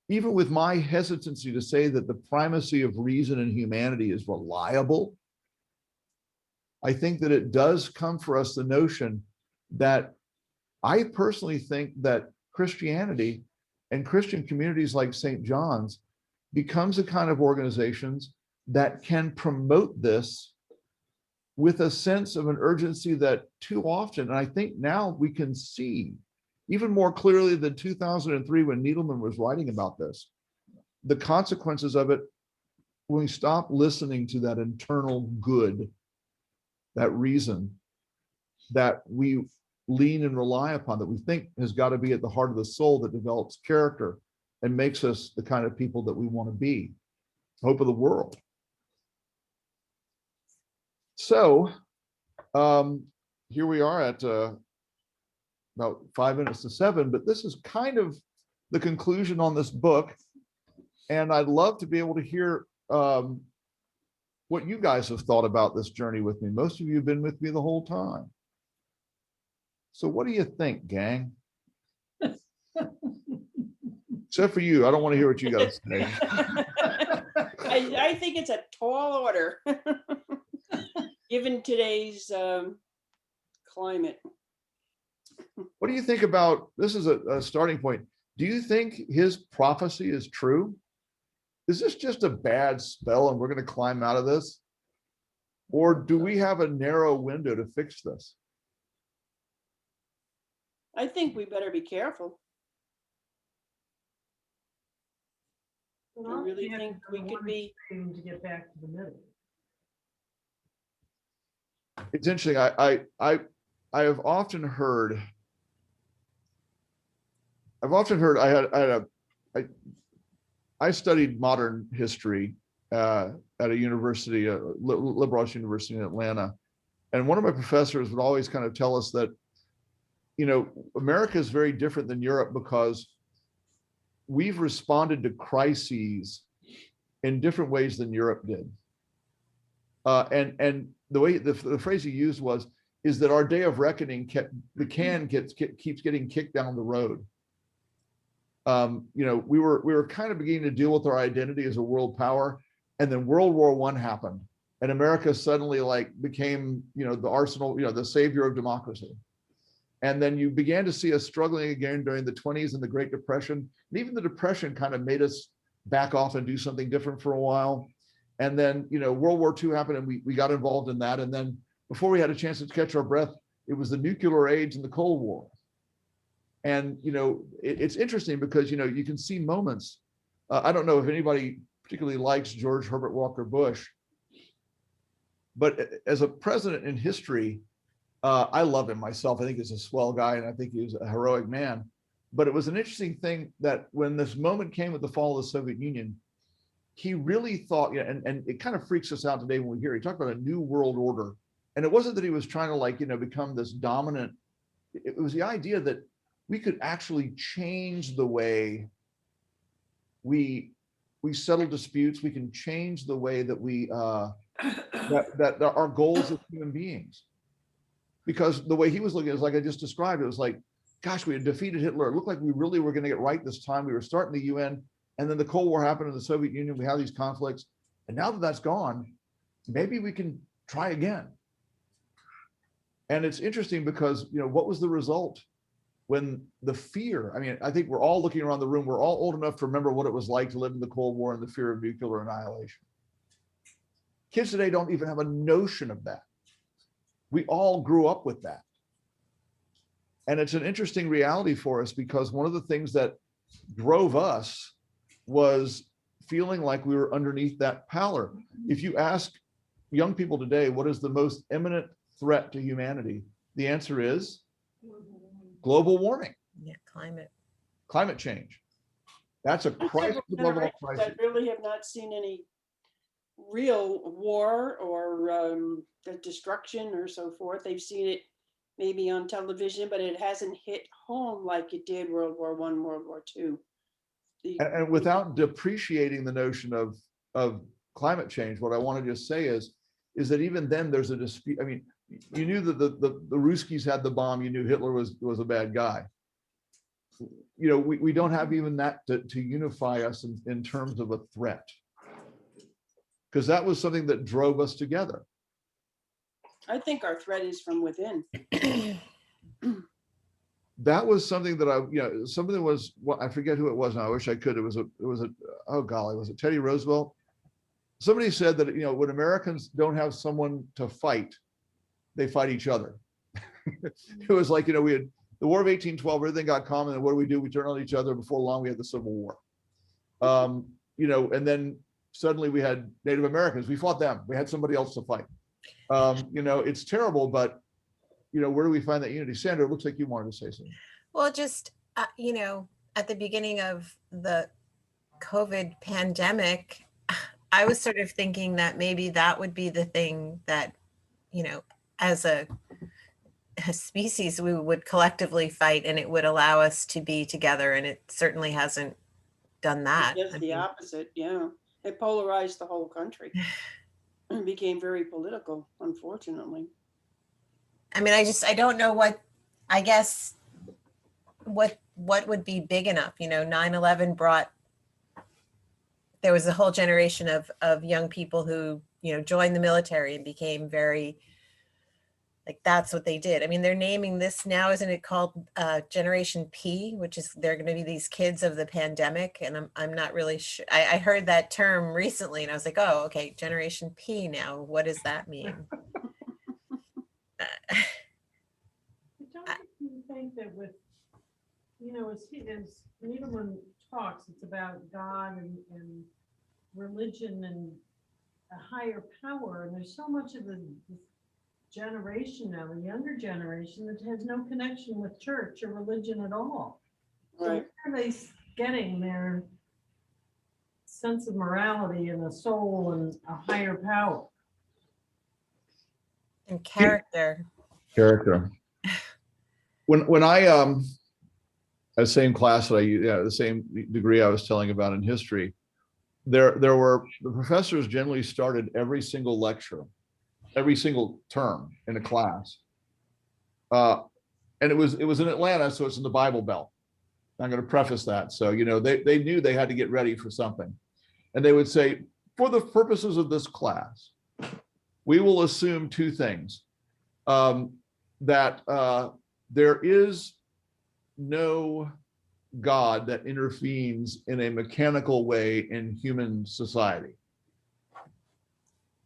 Even with my hesitancy to say that the primacy of reason and humanity is reliable, I think that it does come for us the notion that I personally think that Christianity and Christian communities like St. John's becomes a kind of organizations that can promote this with a sense of an urgency that too often, and I think now we can see even more clearly than 2003 when Needleman was writing about this, the consequences of it when we stop listening to that internal good, that reason that we lean and rely upon, that we think has got to be at the heart of the soul that develops character and makes us the kind of people that we want to be, hope of the world. So here we are at about 5 minutes to 7, but this is kind of the conclusion on this book. And I'd love to be able to hear what you guys have thought about this journey with me. Most of you have been with me the whole time. So what do you think, gang? Except for you, I don't want to hear what you got to say. I think it's a tall order, given today's climate. What do you think about, this is a starting point. Do you think his prophecy is true? Is this just a bad spell and we're going to climb out of this? Or do we have a narrow window to fix this? I think we better be careful. I really think we could be. To get back to the middle. It's interesting. I have often heard. I I studied modern history at a university, liberal arts university in Atlanta. And one of my professors would always kind of tell us that, America is very different than Europe because we've responded to crises in different ways than Europe did. And the way the phrase he used is that our day of reckoning keeps getting kicked down the road. We were kind of beginning to deal with our identity as a world power, and then World War I happened, and America suddenly became the arsenal, the savior of democracy. And then you began to see us struggling again during the 1920s and the Great Depression. And even the Depression kind of made us back off and do something different for a while. And then, World War II happened and we got involved in that. And then before we had a chance to catch our breath, it was the nuclear age and the Cold War. And, it's interesting because, you can see moments. I don't know if anybody particularly likes George Herbert Walker Bush, but as a president in history, I love him myself. I think he's a swell guy, and I think he was a heroic man. But it was an interesting thing that when this moment came with the fall of the Soviet Union, he really thought, and it kind of freaks us out today when we hear he talked about a new world order. And it wasn't that he was trying to become this dominant. It was the idea that we could actually change the way we settle disputes. We can change the way that we that our goals as human beings. Because the way he was looking, is like I just described, it was like, gosh, we had defeated Hitler. It looked like we really were going to get right this time. We were starting the UN, and then the Cold War happened in the Soviet Union. We have these conflicts. And now that that's gone, maybe we can try again. And it's interesting because, what was the result when the fear, I think we're all looking around the room. We're all old enough to remember what it was like to live in the Cold War and the fear of nuclear annihilation. Kids today don't even have a notion of that. We all grew up with that. And it's an interesting reality for us because one of the things that drove us was feeling like we were underneath that power. If you ask young people today, what is the most imminent threat to humanity? The answer is global warming. Yeah, Climate change. That's a crisis above all crises. That really have not seen any real war or the destruction or so forth. They've seen it maybe on television, but it hasn't hit home like it did World War I, World War II. And without depreciating the notion of climate change, what I want to just say is that even then there's a dispute. You knew that the Ruskies had the bomb. You knew Hitler was a bad guy. We don't have even that to unify us in terms of a threat. Because that was something that drove us together. I think our threat is from within. That was something that something was, I forget who it was now. I wish I could. It was oh golly, was it Teddy Roosevelt? Somebody said that, when Americans don't have someone to fight, they fight each other. It was like, we had the War of 1812, everything got calm, and then what do? We turn on each other. Before long, we had the Civil War. And then suddenly we had Native Americans. We fought them. We had somebody else to fight. It's terrible, but where do we find that unity? Sandra, it looks like you wanted to say something. Well, just, at the beginning of the COVID pandemic, I was sort of thinking that maybe that would be the thing that, as a species, we would collectively fight and it would allow us to be together. And it certainly hasn't done that. It does the opposite, yeah. It polarized the whole country. It became very political, unfortunately. I don't know what would be big enough. 9/11 brought, there was a whole generation of young people who, joined the military and became very, that's what they did. They're naming this now, isn't it called Generation P, which is, they're going to be these kids of the pandemic. And I'm not really sure. I heard that term recently and I was like, oh, okay, Generation P now. What does that mean? Don't you think that with, as Needleman talks, it's about God and religion and a higher power, and there's so much of the generation now, the younger generation, that has no connection with church or religion at all. So Right. where are they getting their sense of morality and a soul and a higher power. And character. Character. When I the same class that the same degree I was telling about in history, there were the professors generally started every single lecture, every single term in a class, and it was in Atlanta, so it's in the Bible Belt. I'm going to preface that. So, they knew they had to get ready for something. And they would say, for the purposes of this class, we will assume two things. That there is no God that intervenes in a mechanical way in human society.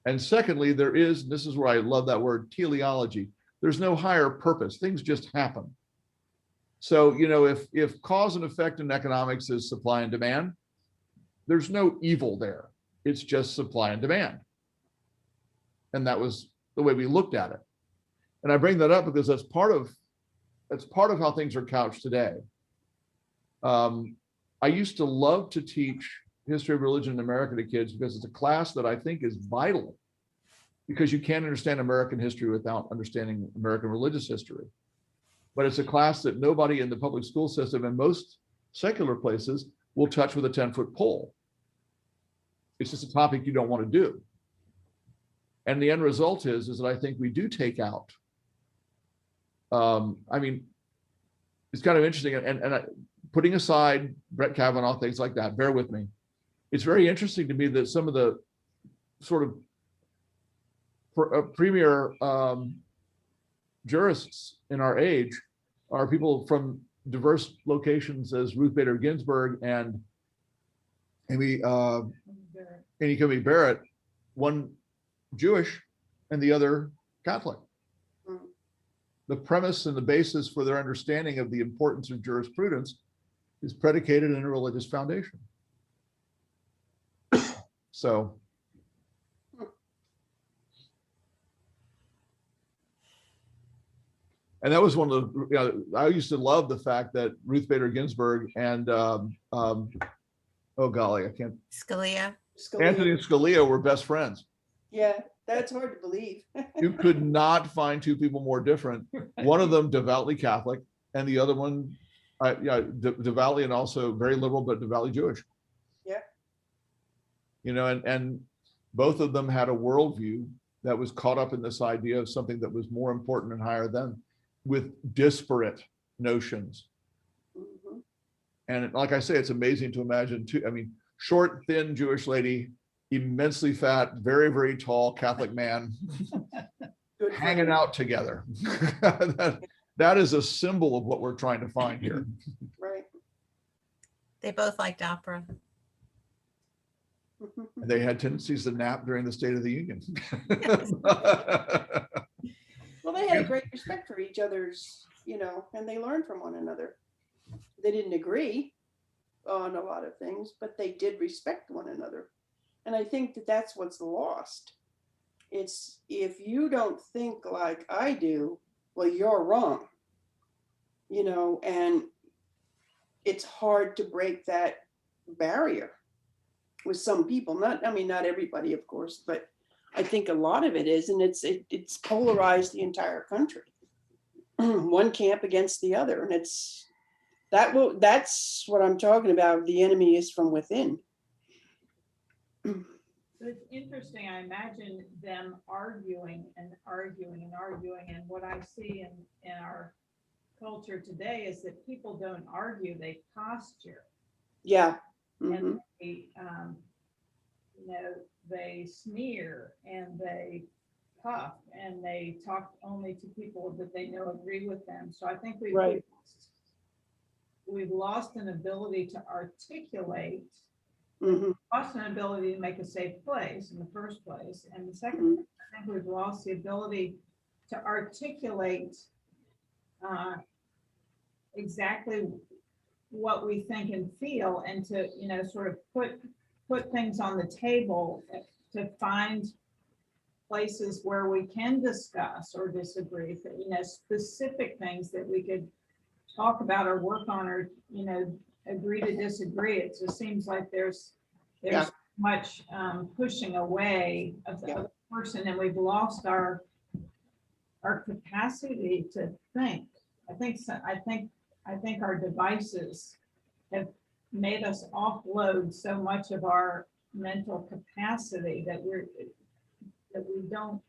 And secondly, this is where I love that word, teleology. There's no higher purpose. Things just happen. So, if cause and effect in economics is supply and demand, there's no evil there. It's just supply and demand. And that was the way we looked at it. And I bring that up because that's part of how things are couched today. I used to love to teach history of religion in America to kids because it's a class that I think is vital, because you can't understand American history without understanding American religious history. But it's a class that nobody in the public school system and most secular places will touch with a 10-foot pole. It's just a topic you don't want to do. And the end result is that I think we do take out. It's kind of interesting, and putting aside Brett Kavanaugh, things like that, bear with me. It's very interesting to me that some of the sort of premier jurists in our age are people from diverse locations, as Ruth Bader Ginsburg and Amy Coney Barrett, one Jewish and the other Catholic. The premise and the basis for their understanding of the importance of jurisprudence is predicated in a religious foundation. So, and that was one of the, I used to love the fact that Ruth Bader Ginsburg and, oh golly, I can't. Scalia. Anthony Scalia were best friends. Yeah, that's hard to believe. You could not find two people more different. One of them devoutly Catholic, and the other one, devoutly and also very liberal, but devoutly Jewish. Yeah. And both of them had a worldview that was caught up in this idea of something that was more important and higher than, with disparate notions. Mm-hmm. And like I say, it's amazing to imagine too. I mean, short, thin Jewish lady, immensely fat, very, very tall Catholic man, hanging out together. that is a symbol of what we're trying to find here. Right. They both liked opera. They had tendencies to nap during the State of the Union. Well, they had a great respect for each other's, and they learned from one another. They didn't agree on a lot of things, but they did respect one another. And I think that that's what's lost. It's, if you don't think like I do, well, you're wrong, and it's hard to break that barrier with some people. Not everybody, of course, but I think a lot of it is, and it's polarized the entire country. One camp against the other, and that's what I'm talking about. The enemy is from within. It's interesting. I imagine them arguing and arguing and arguing. And what I see in our culture today is that people don't argue, they posture. Yeah. Mm-hmm. And they sneer and they puff and they talk only to people that they know agree with them. So I think we've lost an ability to articulate. Mm-hmm. Lost an ability to make a safe place in the first place. And the second, I think we've lost the ability to articulate exactly what we think and feel, and to, sort of put things on the table to find places where we can discuss or disagree, specific things that we could talk about or work on, or, agree to disagree. It just seems like there's Yeah. much pushing away of the other person, and we've lost our capacity to think. I think so. I think our devices have made us offload so much of our mental capacity that we don't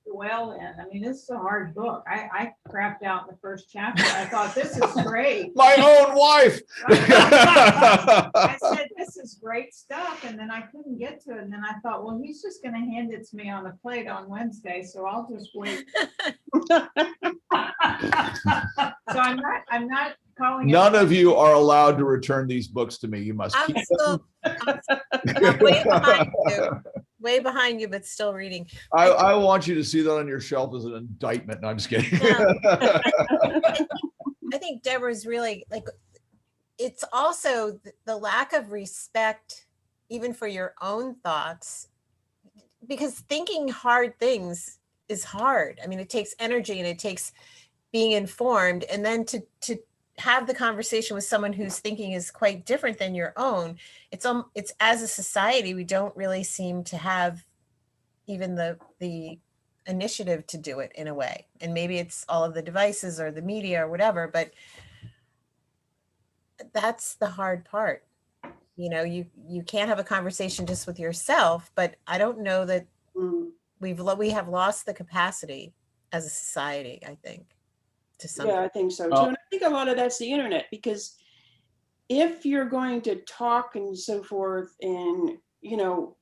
dwell in. I mean, this is a hard book. I crapped out in the first chapter. I thought, this is great. My own wife. I said, this is great stuff. And then I couldn't get to it. And then I thought, well, he's just going to hand it to me on a plate on Wednesday. So I'll just wait. So I'm not calling it. None of you are allowed to return these books to me. You must I'm keep still I'm way behind you. Way behind you, but still reading. I want you to see that on your shelf as an indictment. No, I'm just kidding. Yeah. I think Deborah's really like, it's also the lack of respect, even for your own thoughts, because thinking hard things is hard. I mean, it takes energy and it takes being informed, and then to have the conversation with someone whose thinking is quite different than your own. It's as a society, we don't really seem to have even the initiative to do it in a way. And maybe it's all of the devices or the media or whatever, but that's the hard part. You know, you can't have a conversation just with yourself, but I don't know that we have lost the capacity as a society, I think. Yeah, I think so too. Well- And I think a lot of that's the internet, because if you're going to talk and so forth, and you know,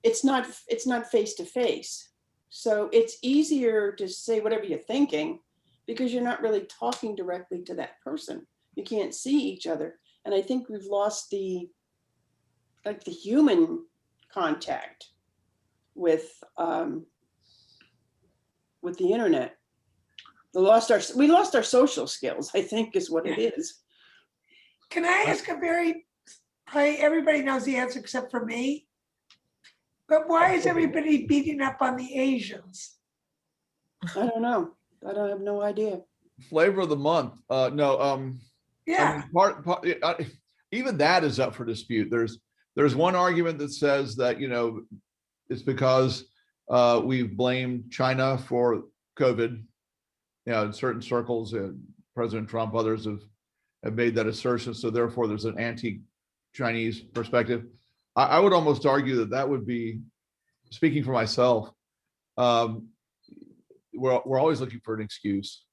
it's not face to face. So it's easier to say whatever you're thinking because you're not really talking directly to that person. You can't see each other. And I think we've lost the human contact with the internet. We lost our social skills, I think, is what it is. Can I ask probably everybody knows the answer except for me, but why is everybody beating up on the Asians? I don't know. I have no idea. Flavor of the month. No. Yeah, Even that is up for dispute. There's one argument that says that, you know, it's because we've blamed China for COVID. You know, in certain circles, President Trump, others have made that assertion. So therefore, there's an anti-Chinese perspective. I would almost argue that would be, speaking for myself, we're always looking for an excuse.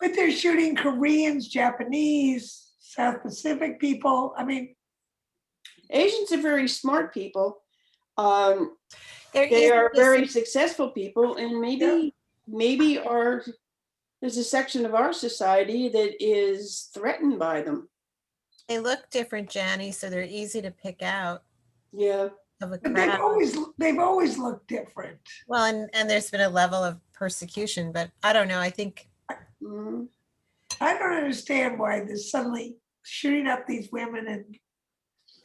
but they're shooting Koreans, Japanese, South Pacific people. I mean, Asians are very smart people. They're They are easy to very see. successful people, and maybe there's a section of our society that is threatened by them. They look different, Janny, so they're easy to pick out Yeah. of a but crowd. they've always looked different. Well, and there's been a level of persecution, but I don't know. I think, Mhm. I don't understand why there's suddenly shooting up these women and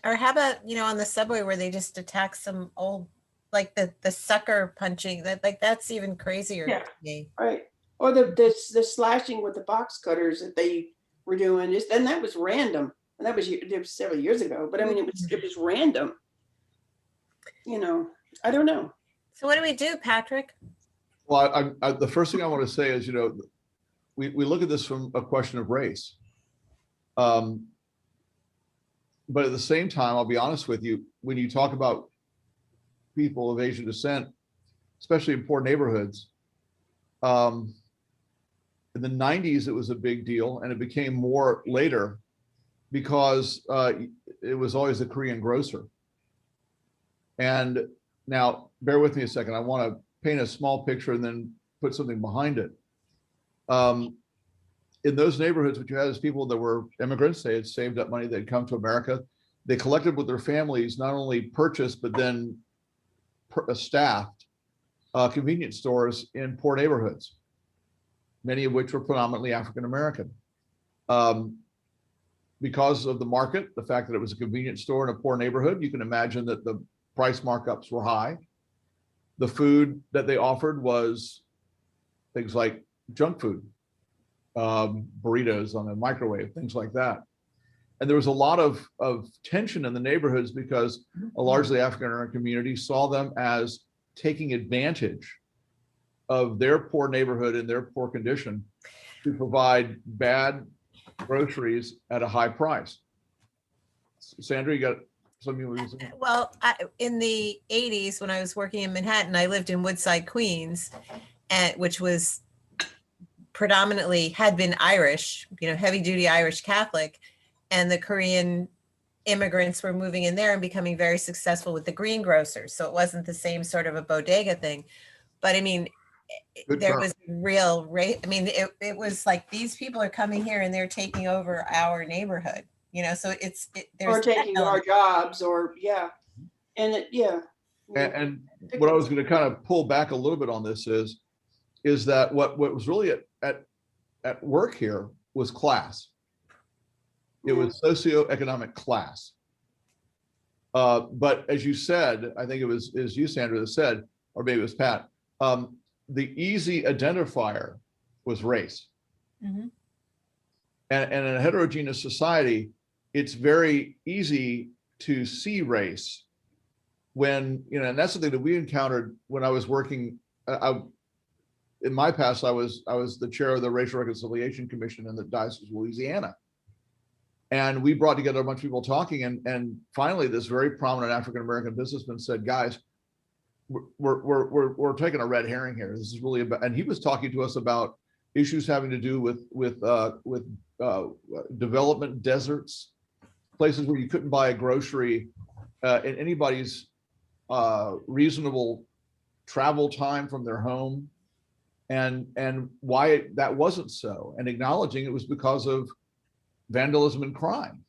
or how about, you know, on the subway where they just attack some old, like the sucker punching, that's even crazier Yeah. to me. Right. Or the slashing with the box cutters that they were doing, and that was random. And that was several years ago. But I mean, it was random. You know, I don't know. So what do we do, Patrick? Well, the first thing I want to say is, you know, we look at this from a question of race. But at the same time, I'll be honest with you, when you talk about people of Asian descent, especially in poor neighborhoods, in the 90s, it was a big deal, and it became more later because it was always a Korean grocer. And now, bear with me a second. I want to paint a small picture and then put something behind it. In those neighborhoods, what you had is people that were immigrants. They had saved up money. They'd come to America. They collected with their families, not only purchased, but then staffed convenience stores in poor neighborhoods, many of which were predominantly African-American. Because of the market, the fact that it was a convenience store in a poor neighborhood, you can imagine that the price markups were high. The food that they offered was things like junk food. burritos on a microwave, things like that. And there was a lot of tension in the neighborhoods because a largely African American community saw them as taking advantage of their poor neighborhood and their poor condition to provide bad groceries at a high price. Sandra, you got something you want to say? Well, in the 80s, when I was working in Manhattan, I lived in Woodside, Queens, and which was predominantly had been Irish, heavy duty Irish Catholic, and the Korean immigrants were moving in there and becoming very successful with the greengrocers. So it wasn't the same sort of a bodega thing. But I mean, Good there term. was real rate. I mean, it was like these people are coming here and they're taking over our neighborhood, so there's Or that taking our element. jobs, or, yeah. And yeah. And what I was going to kind of pull back a little bit on this is that what was really at work here was class. It was socioeconomic class. But as you said, I think it was you, Sandra, that said, or maybe it was Pat, the easy identifier was race. Mhm. And in a heterogeneous society, it's very easy to see race when, and that's something that we encountered when I was working. In my past, I was the chair of the Racial Reconciliation Commission in the Diocese of Louisiana. And we brought together a bunch of people talking, and finally this very prominent African-American businessman said, guys, we're taking a red herring here. This is really about, and he was talking to us about issues having to do with development deserts, places where you couldn't buy a grocery in anybody's reasonable travel time from their home, and why that wasn't so, and acknowledging it was because of vandalism and crime.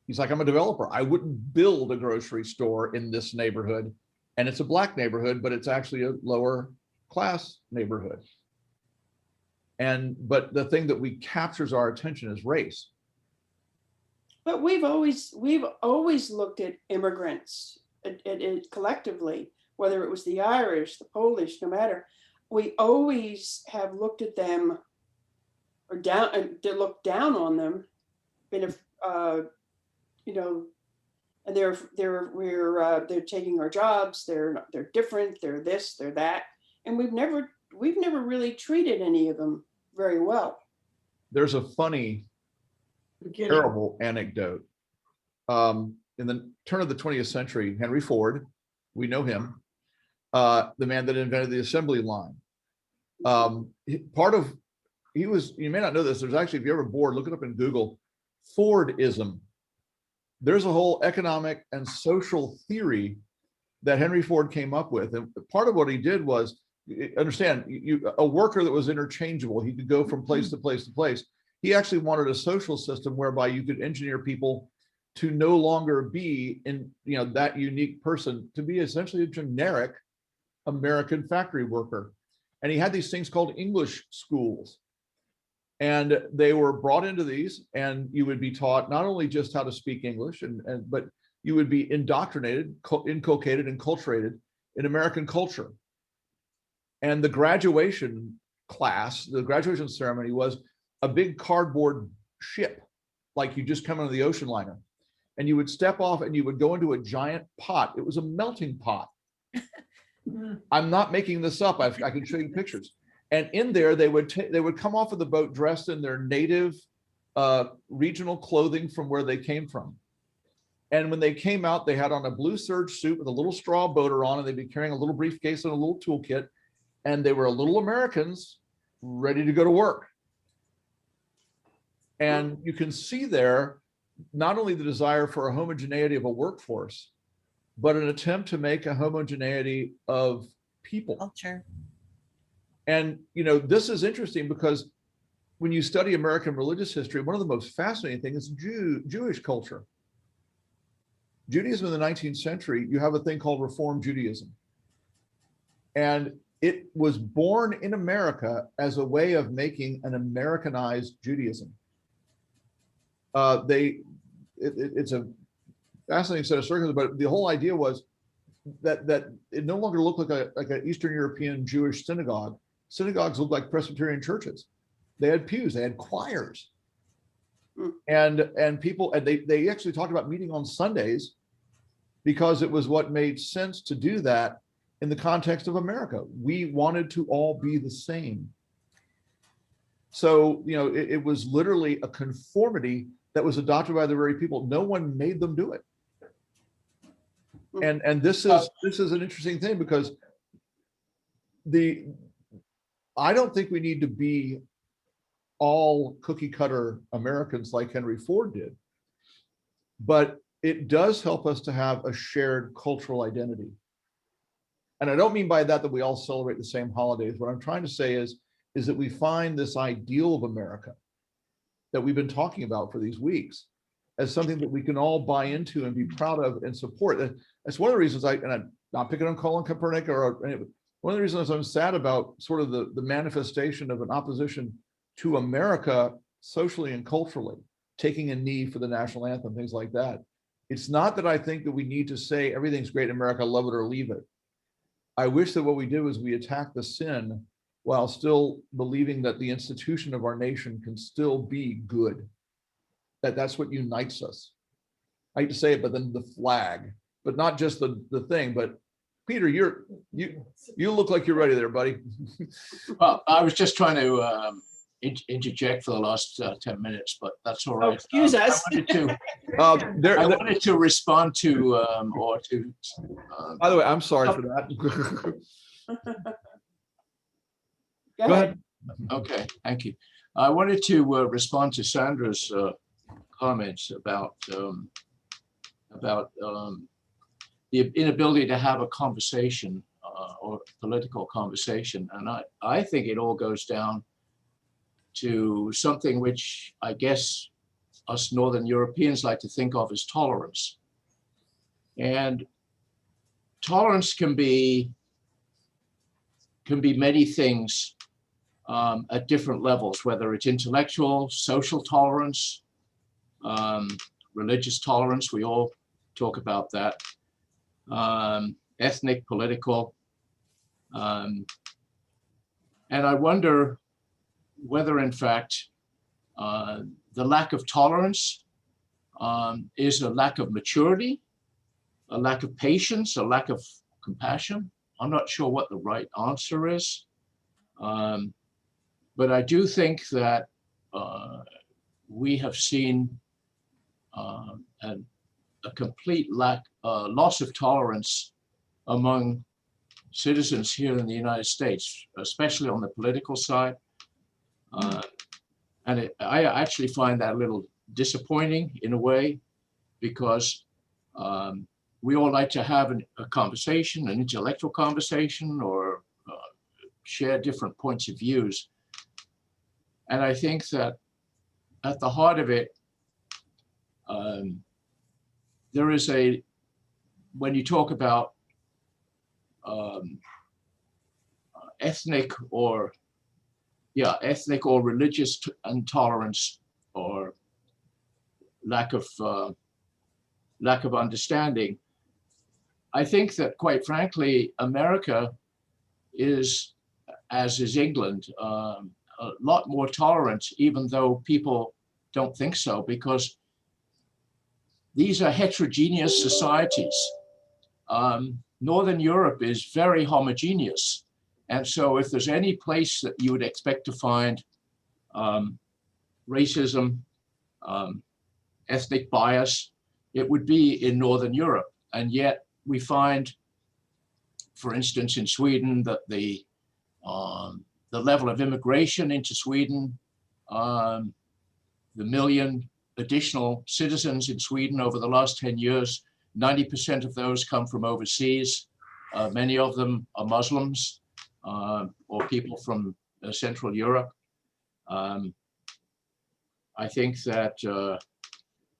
He's like, I'm a developer. I wouldn't build a grocery store in this neighborhood, and it's a Black neighborhood, but it's actually a lower class neighborhood. But the thing that captures our attention is race. But we've always looked at immigrants at collectively, whether it was the Irish, the Polish, no matter. We always have looked at them or looked down on them. And they're taking our jobs. They're different. They're this. They're that. And we've never really treated any of them very well. There's a funny, terrible anecdote. In the turn of the 20th century, Henry Ford, we know him, the man that invented the assembly line. You may not know this, there's actually, if you're ever bored, look it up in Google, Fordism. There's a whole economic and social theory that Henry Ford came up with. And part of what he did was, understand, a worker that was interchangeable, he could go from place to place to place. He actually wanted a social system whereby you could engineer people to no longer be in, that unique person, to be essentially a generic American factory worker. And he had these things called English schools. And they were brought into these, and you would be taught not only just how to speak English, but you would be indoctrinated, inculcated, and enculturated in American culture. And the graduation class, the graduation ceremony was a big cardboard ship, like you just come into the ocean liner. And you would step off and you would go into a giant pot. It was a melting pot. I'm not making this up. I can show you pictures. And in there, they would come off of the boat dressed in their native regional clothing from where they came from. And when they came out, they had on a blue serge suit with a little straw boater on, and they'd be carrying a little briefcase and a little toolkit. And they were little Americans ready to go to work. And you can see there not only the desire for a homogeneity of a workforce, but an attempt to make a homogeneity of people. Culture. And, this is interesting because when you study American religious history, one of the most fascinating things is Jewish culture. Judaism in the 19th century, you have a thing called Reform Judaism. And it was born in America as a way of making an Americanized Judaism. It's a fascinating set of circumstances, but the whole idea was that it no longer looked like an Eastern European Jewish synagogue. Synagogues look like Presbyterian churches. They had pews, they had choirs. Hmm. And people, and they actually talked about meeting on Sundays because it was what made sense to do that in the context of America. We wanted to all be the same. So, it was literally a conformity that was adopted by the very people. No one made them do it. And this is an interesting thing because I don't think we need to be all cookie cutter Americans like Henry Ford did, but it does help us to have a shared cultural identity. And I don't mean by that we all celebrate the same holidays. What I'm trying to say is that we find this ideal of America that we've been talking about for these weeks as something that we can all buy into and be proud of and support. That's one of the reasons and I'm not picking on Colin Kaepernick one of the reasons I'm sad about sort of the manifestation of an opposition to America socially and culturally, taking a knee for the national anthem, things like that. It's not that I think that we need to say everything's great in America, love it or leave it. I wish that what we did was we attack the sin while still believing that the institution of our nation can still be good. That's what unites us. I hate to say it, but then the flag, but not just the thing. But Peter, you look like you're ready there, buddy. Well, I was just trying to interject for the last 10 minutes, but that's all right. Excuse us. I wanted to respond to by the way, I'm sorry for that. Go ahead. Okay, thank you. I wanted to respond to Sandra's comments about the inability to have a conversation or political conversation, and I think it all goes down to something which I guess us Northern Europeans like to think of as tolerance. And tolerance can be many things at different levels, whether it's intellectual, social tolerance, religious tolerance, we all talk about that, ethnic, political. And I wonder whether in fact the lack of tolerance is a lack of maturity, a lack of patience, a lack of compassion. I'm not sure what the right answer is. But I do think that we have seen a complete loss of tolerance among citizens here in the United States, especially on the political side. And I actually find that a little disappointing in a way, because we all like to have a conversation, an intellectual conversation, or share different points of views. And I think that at the heart of it, there is when you talk about ethnic or religious intolerance or lack of understanding, I think that, quite frankly, America is, as is England, a lot more tolerant, even though people don't think so, because these are heterogeneous societies. Northern Europe is very homogeneous. And so if there's any place that you would expect to find racism, ethnic bias, it would be in Northern Europe. And yet we find, for instance, in Sweden, that the level of immigration into Sweden, the million additional citizens in Sweden over the last 10 years, 90% of those come from overseas. Many of them are Muslims or people from Central Europe. I think that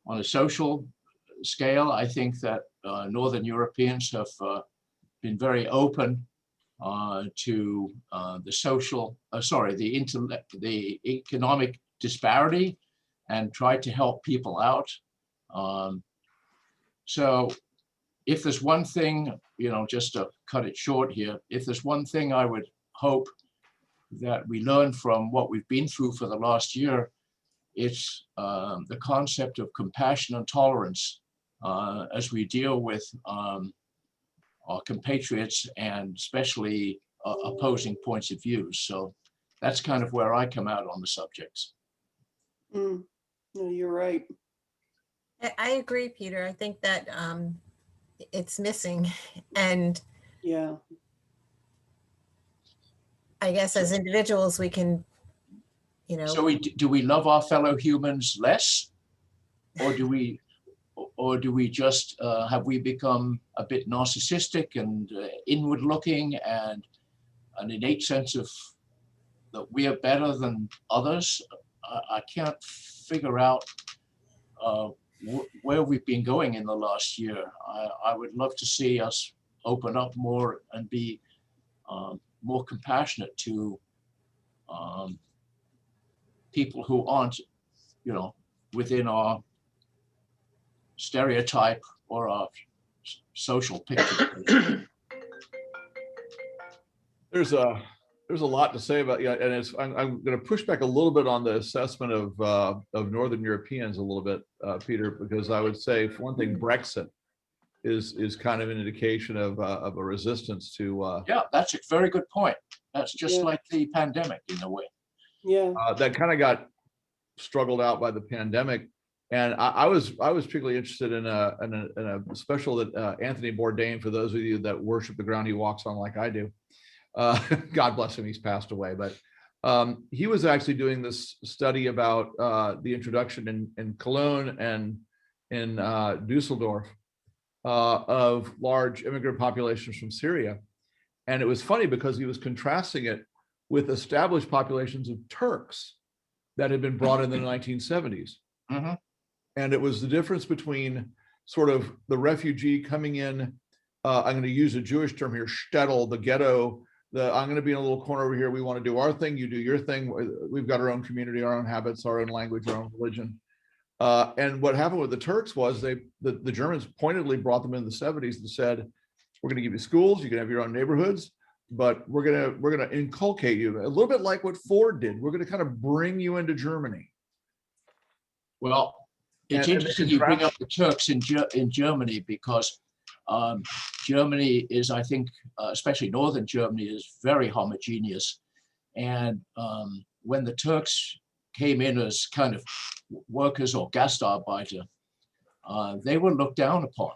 on a social scale, I think that Northern Europeans have been very open to the economic disparity, and tried to help people out. So if there's one thing, just to cut it short here, if there's one thing I would hope that we learn from what we've been through for the last year. It's the concept of compassion and tolerance as we deal with our compatriots and especially opposing points of view. So that's kind of where I come out on the subjects. No, you're right. I agree, Peter. I think that it's missing. And Yeah. I guess as individuals, we can, So do we love our fellow humans less, or do we just have we become a bit narcissistic and inward looking and an innate sense of that we are better than others? I can't figure out where we've been going in the last year. I would love to see us open up more and be more compassionate to people who aren't, within our stereotype or our social picture. There's a lot to say about, and I'm going to push back a little bit on the assessment of Northern Europeans a little bit, Peter, because I would say, for one thing, Brexit is kind of an indication of a resistance to. Yeah, that's a very good point. That's just like the pandemic in a way. Yeah. That kind of got struggled out by the pandemic, and I was particularly interested in a special that Anthony Bourdain, for those of you that worship the ground he walks on like I do. God bless him, he's passed away, but he was actually doing this study about the introduction in Cologne and in Dusseldorf of large immigrant populations from Syria. And it was funny because he was contrasting it with established populations of Turks that had been brought in the 1970s. Mm-hmm. And it was the difference between sort of the refugee coming in, I'm going to use a Jewish term here, shtetl, the ghetto, I'm going to be in a little corner over here. We want to do our thing. You do your thing. We've got our own community, our own habits, our own language, our own religion. And what happened with the Turks was the Germans pointedly brought them in the 70s and said, we're going to give you schools. You can have your own neighborhoods, but we're going to inculcate you a little bit like what Ford did. We're going to kind of bring you into Germany. Well, it's interesting you bring up the Turks in Germany, because Germany is, I think, especially northern Germany, is very homogeneous. And when the Turks came in as kind of workers or Gastarbeiter, they were looked down upon.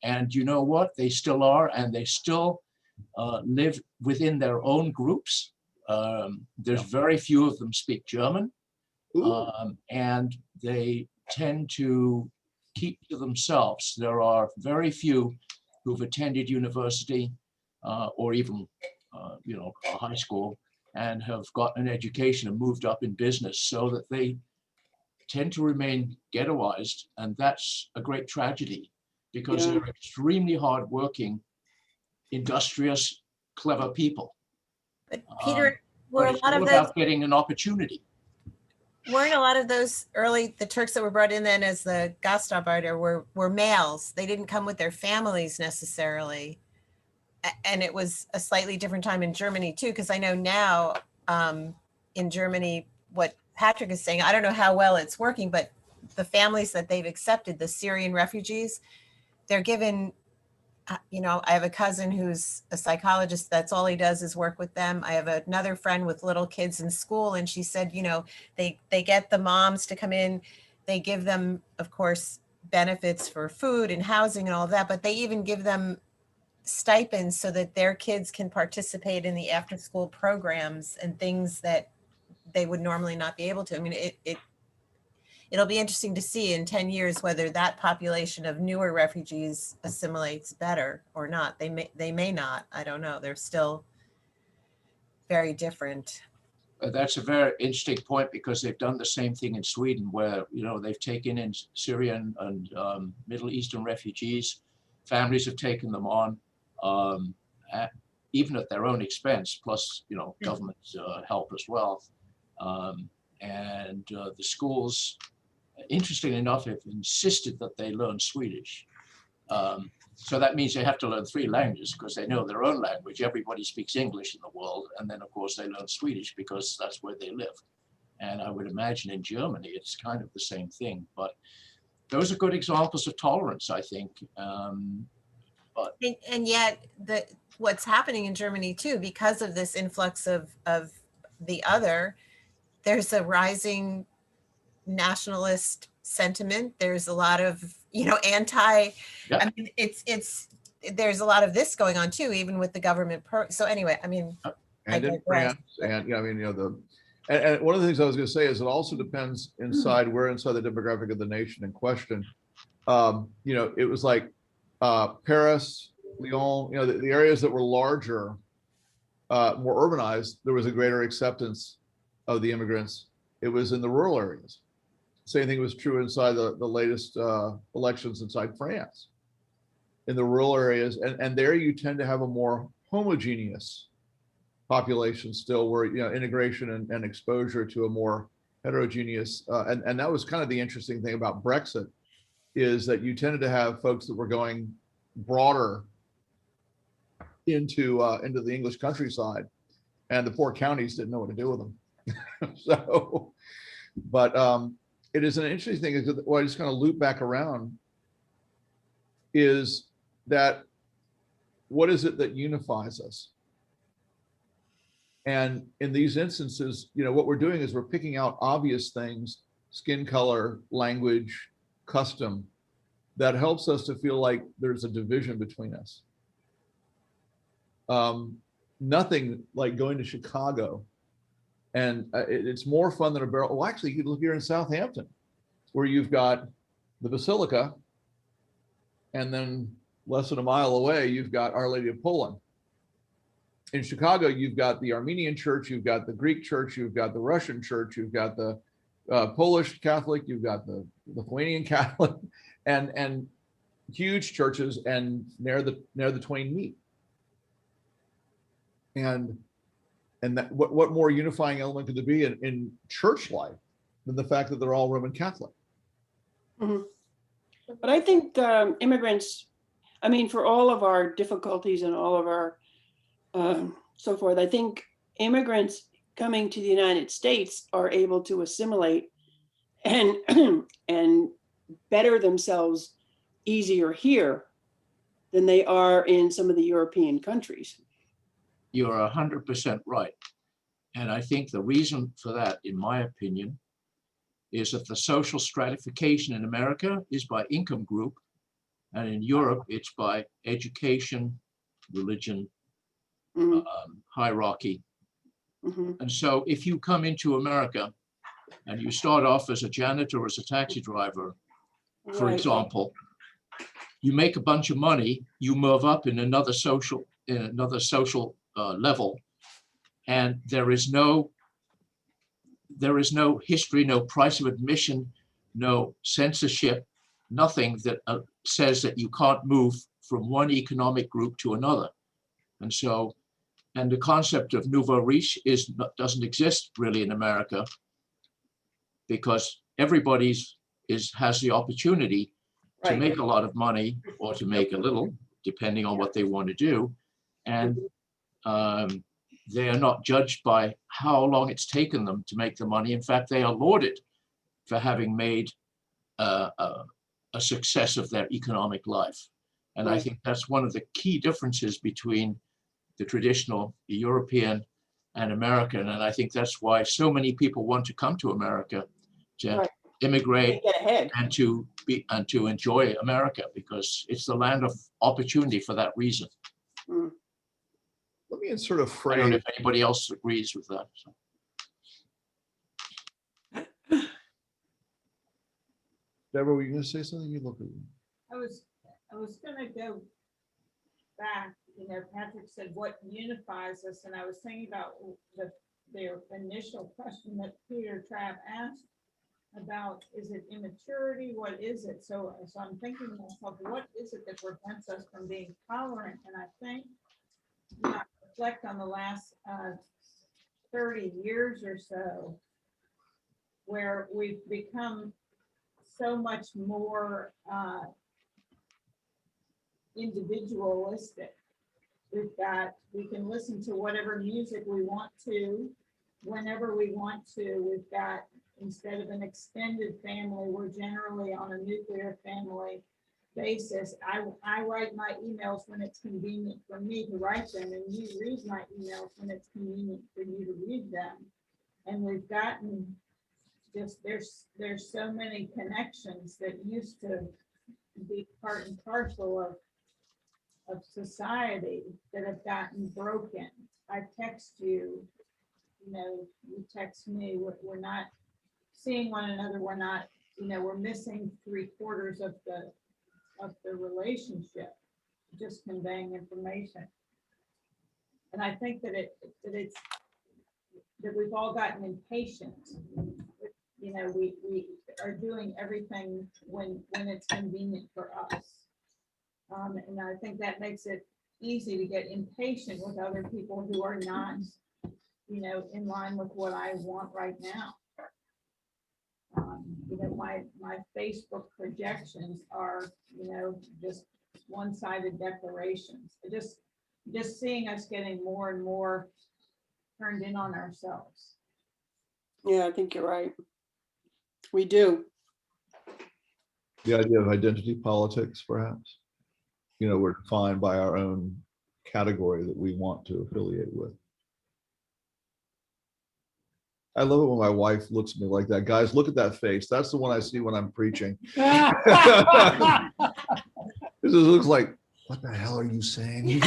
And you know what? They still are, and they still live within their own groups. There's very few of them speak German, and they tend to keep to themselves. There are very few who've attended university or even, a high school and have gotten an education and moved up in business, so that they tend to remain ghettoized. And that's a great tragedy, because they're extremely hardworking, industrious, clever people. But Peter, But it's all about getting an opportunity. Weren't a lot of those the Turks that were brought in then as the Gastarbeiter were males? They didn't come with their families necessarily. And it was a slightly different time in Germany too, because I know now in Germany, what Patrick is saying, I don't know how well it's working, but the families that they've accepted, the Syrian refugees, they're given, I have a cousin who's a psychologist. That's all he does is work with them. I have another friend with little kids in school, and she said, they get the moms to come in. They give them, of course, benefits for food and housing and all that, but they even give them stipends so that their kids can participate in the after school programs and things that they would normally not be able to. I mean, it'll be interesting to see in 10 years whether that population of newer refugees assimilates better or not. They may not. I don't know. They're still very different. That's a very interesting point, because they've done the same thing in Sweden, where they've taken in Syrian and Middle Eastern refugees. Families have taken them on, even at their own expense, plus government help as well. And the schools, interestingly enough, have insisted that they learn Swedish. So that means they have to learn 3 languages because they know their own language. Everybody speaks English in the world. And then, of course, they learn Swedish because that's where they live. And I would imagine in Germany, it's kind of the same thing. But those are good examples of tolerance, I think. And yet what's happening in Germany too, because of this influx of the other, there's a rising nationalist sentiment. There's a lot of, I mean, there's a lot of this going on too, even with the government. So anyway, I mean, And in France, and I mean, and one of the things I was going to say is it also depends inside the demographic of the nation in question. It was like Paris, Lyon, the areas that were larger, more urbanized, there was a greater acceptance of the immigrants. It was in the rural areas. Same thing was true inside the latest elections inside France. In the rural areas, and there you tend to have a more homogeneous population still, where integration and exposure to a more heterogeneous, and that was kind of the interesting thing about Brexit, is that you tended to have folks that were going broader into the English countryside, and the poor counties didn't know what to do with them. So, but it is an interesting thing. Is what I just kind of loop back around is that what is it that unifies us? And in these instances, what we're doing is we're picking out obvious things, skin color, language, custom, that helps us to feel like there's a division between us. Nothing like going to Chicago, and it's more fun than a barrel. Well, actually, you look here in Southampton, where you've got the Basilica, and then less than a mile away, you've got Our Lady of Poland. In Chicago, you've got the Armenian church, you've got the Greek church, you've got the Russian church, you've got the Polish Catholic, you've got the Lithuanian Catholic, and huge churches, and near the twain meet. And that what more unifying element could there be in church life than the fact that they're all Roman Catholic? Mhm. But I think immigrants, I mean, for all of our difficulties and all of our so forth, I think immigrants coming to the United States are able to assimilate and and better themselves easier here than they are in some of the European countries. You're 100% right. And I think the reason for that, in my opinion, is that the social stratification in America is by income group, and in Europe, it's by education, religion, Mhm. Hierarchy. Mhm. And so if you come into America and you start off as a janitor or as a taxi driver, for Right. example, you make a bunch of money, you move up in another social level, and there is no history, no price of admission, no censorship, nothing that says that you can't move from one economic group to another. And so, and the concept of nouveau riche doesn't exist really in America, because everybody has the opportunity to Right. make a lot of money or to make a little, depending on what they want to do. And they are not judged by how long it's taken them to make the money. In fact, they are lauded for having made a success of their economic life. And I Right. think that's one of the key differences between the traditional European and American. And I think that's why so many people want to come to America to Right. immigrate Get ahead. and to enjoy America, because it's the land of opportunity for that reason. Mm. Let me insert a I don't phrase. know if anybody else agrees with that. So. Deborah, were you going to say something? You look at me. I was gonna go back, Patrick said what unifies us, and I was thinking about their initial question that Peter Trapp asked about, is it immaturity? What is it? So I'm thinking to myself, what is it that prevents us from being tolerant? And I think, I reflect on the last 30 years or so, where we've become so much more individualistic. We can listen to whatever music we want to, whenever we want to. We've got, instead of an extended family, we're generally on a nuclear family basis. I write my emails when it's convenient for me to write them, and you read my emails when it's convenient for you to read them. And we've gotten just, there's so many connections that used to be part and parcel of society that have gotten broken. I text you, you text me, we're not seeing one another, we're not, we're missing 3/4 of the relationship, just conveying information. And I think that that we've all gotten impatient. We are doing everything when it's convenient for us. And I think that makes it easy to get impatient with other people who are not, in line with what I want right now. My Facebook projections are, just one-sided declarations. Just seeing us getting more and more turned in on ourselves. Yeah, I think you're right. We do. The idea of identity politics, perhaps. We're defined by our own category that we want to affiliate with. I love it when my wife looks at me like that. Guys, look at that face. That's the one I see when I'm preaching. This looks like, what the hell are you saying?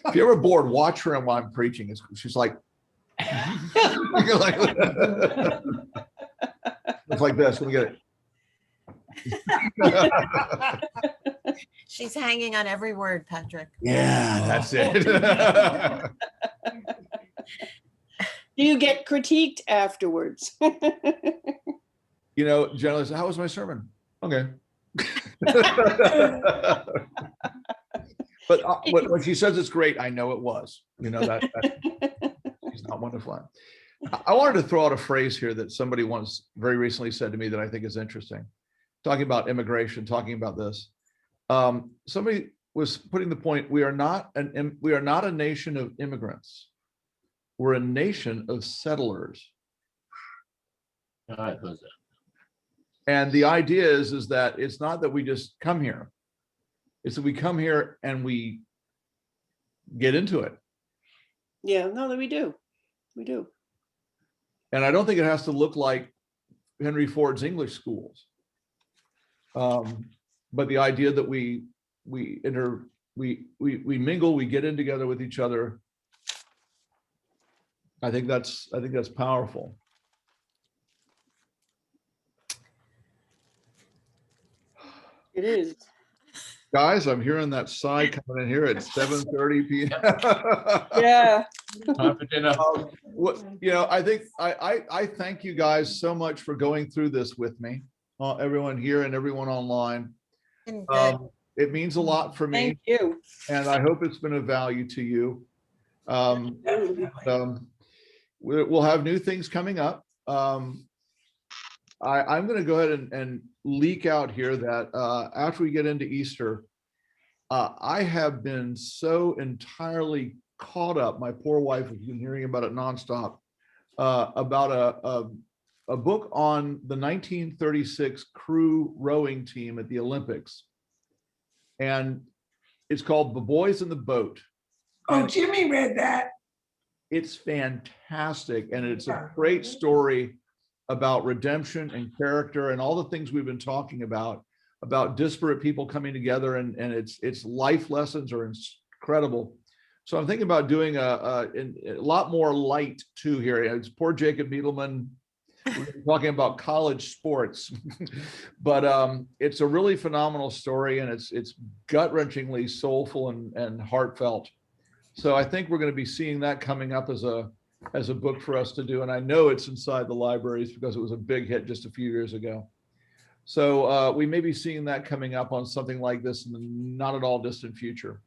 If you're ever bored, watch her while I'm preaching. She's like, it's like this. Let me get it. She's hanging on every word, Patrick. Yeah, that's it. Do you get critiqued afterwards? Generally, how was my sermon? Okay. But when she says it's great, I know it was. That she's not one to fly. I wanted to throw out a phrase here that somebody once very recently said to me that I think is interesting. Talking about immigration, talking about this. Somebody was putting the point: we are not a nation of immigrants. We're a nation of settlers. And the idea is that it's not that we just come here. It's that we come here and we get into it. Yeah, no, that we do. We do. And I don't think it has to look like Henry Ford's English schools. But the idea that we mingle, we get in together with each other. I think that's powerful. It is. Guys, I'm hearing that sigh coming in here at 7:30 p.m. Yeah. Time for dinner. I think I thank you guys so much for going through this with me, everyone here and everyone online. It means a lot for me. Thank you. And I hope it's been of value to you. We'll have new things coming up. I'm going to go ahead and leak out here that after we get into Easter, I have been so entirely caught up. My poor wife has been hearing about it nonstop, about a book on the 1936 crew rowing team at the Olympics. And it's called The Boys in the Boat. Oh, Jimmy read that. It's fantastic. And it's a great story about redemption and character and all the things we've been talking about disparate people coming together, and its life lessons are incredible. So I'm thinking about doing a lot more light too here. It's poor Jacob Needleman. We're talking about college sports, but it's a really phenomenal story, and it's gut-wrenchingly soulful and heartfelt. So I think we're going to be seeing that coming up as a book for us to do. And I know it's inside the libraries because it was a big hit just a few years ago. So we may be seeing that coming up on something like this in the not at all distant future.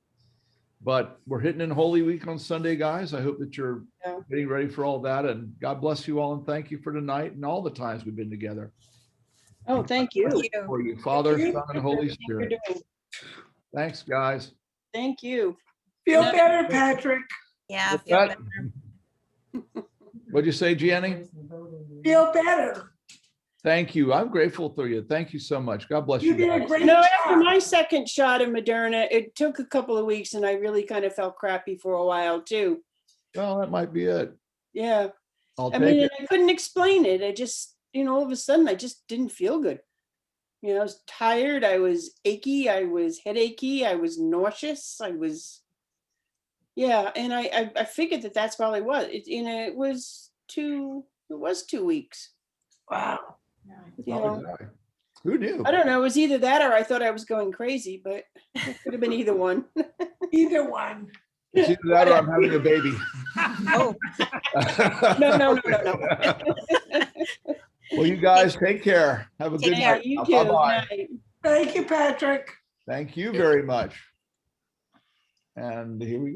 But we're hitting in Holy Week on Sunday, guys. I hope that you're getting ready for all that. And God bless you all. And thank you for tonight and all the times we've been together. Oh, thank you. Thank you. For you, Father, Son, and Holy Everything you're Spirit. doing. Thanks, guys. Thank you. Feel No. better, Patrick. Yeah, With feel that- better. What'd you say, Gianni? Feel better. Thank you. I'm grateful for you. Thank you so much. God bless You you did a guys. great You know, after job. my second shot of Moderna, it took a couple of weeks and I really kind of felt crappy for a while too. Well, that might be it. Yeah. I'll I take mean, it. and I couldn't explain it. I just, all of a sudden I just didn't feel good. I was tired. I was achy. I was headachy. I was nauseous. Yeah. And I figured that that's probably what it was 2 weeks. Wow. You So know, did I. Who knew? I don't know. It was either that or I thought I was going crazy, but it could have been either one. Either one. It's either that or I'm having a baby. Oh, No. Well, you guys take care. Have a Take good care. night. You too. Good Bye-bye. night. Thank you, Patrick. Thank you very much. And here we go.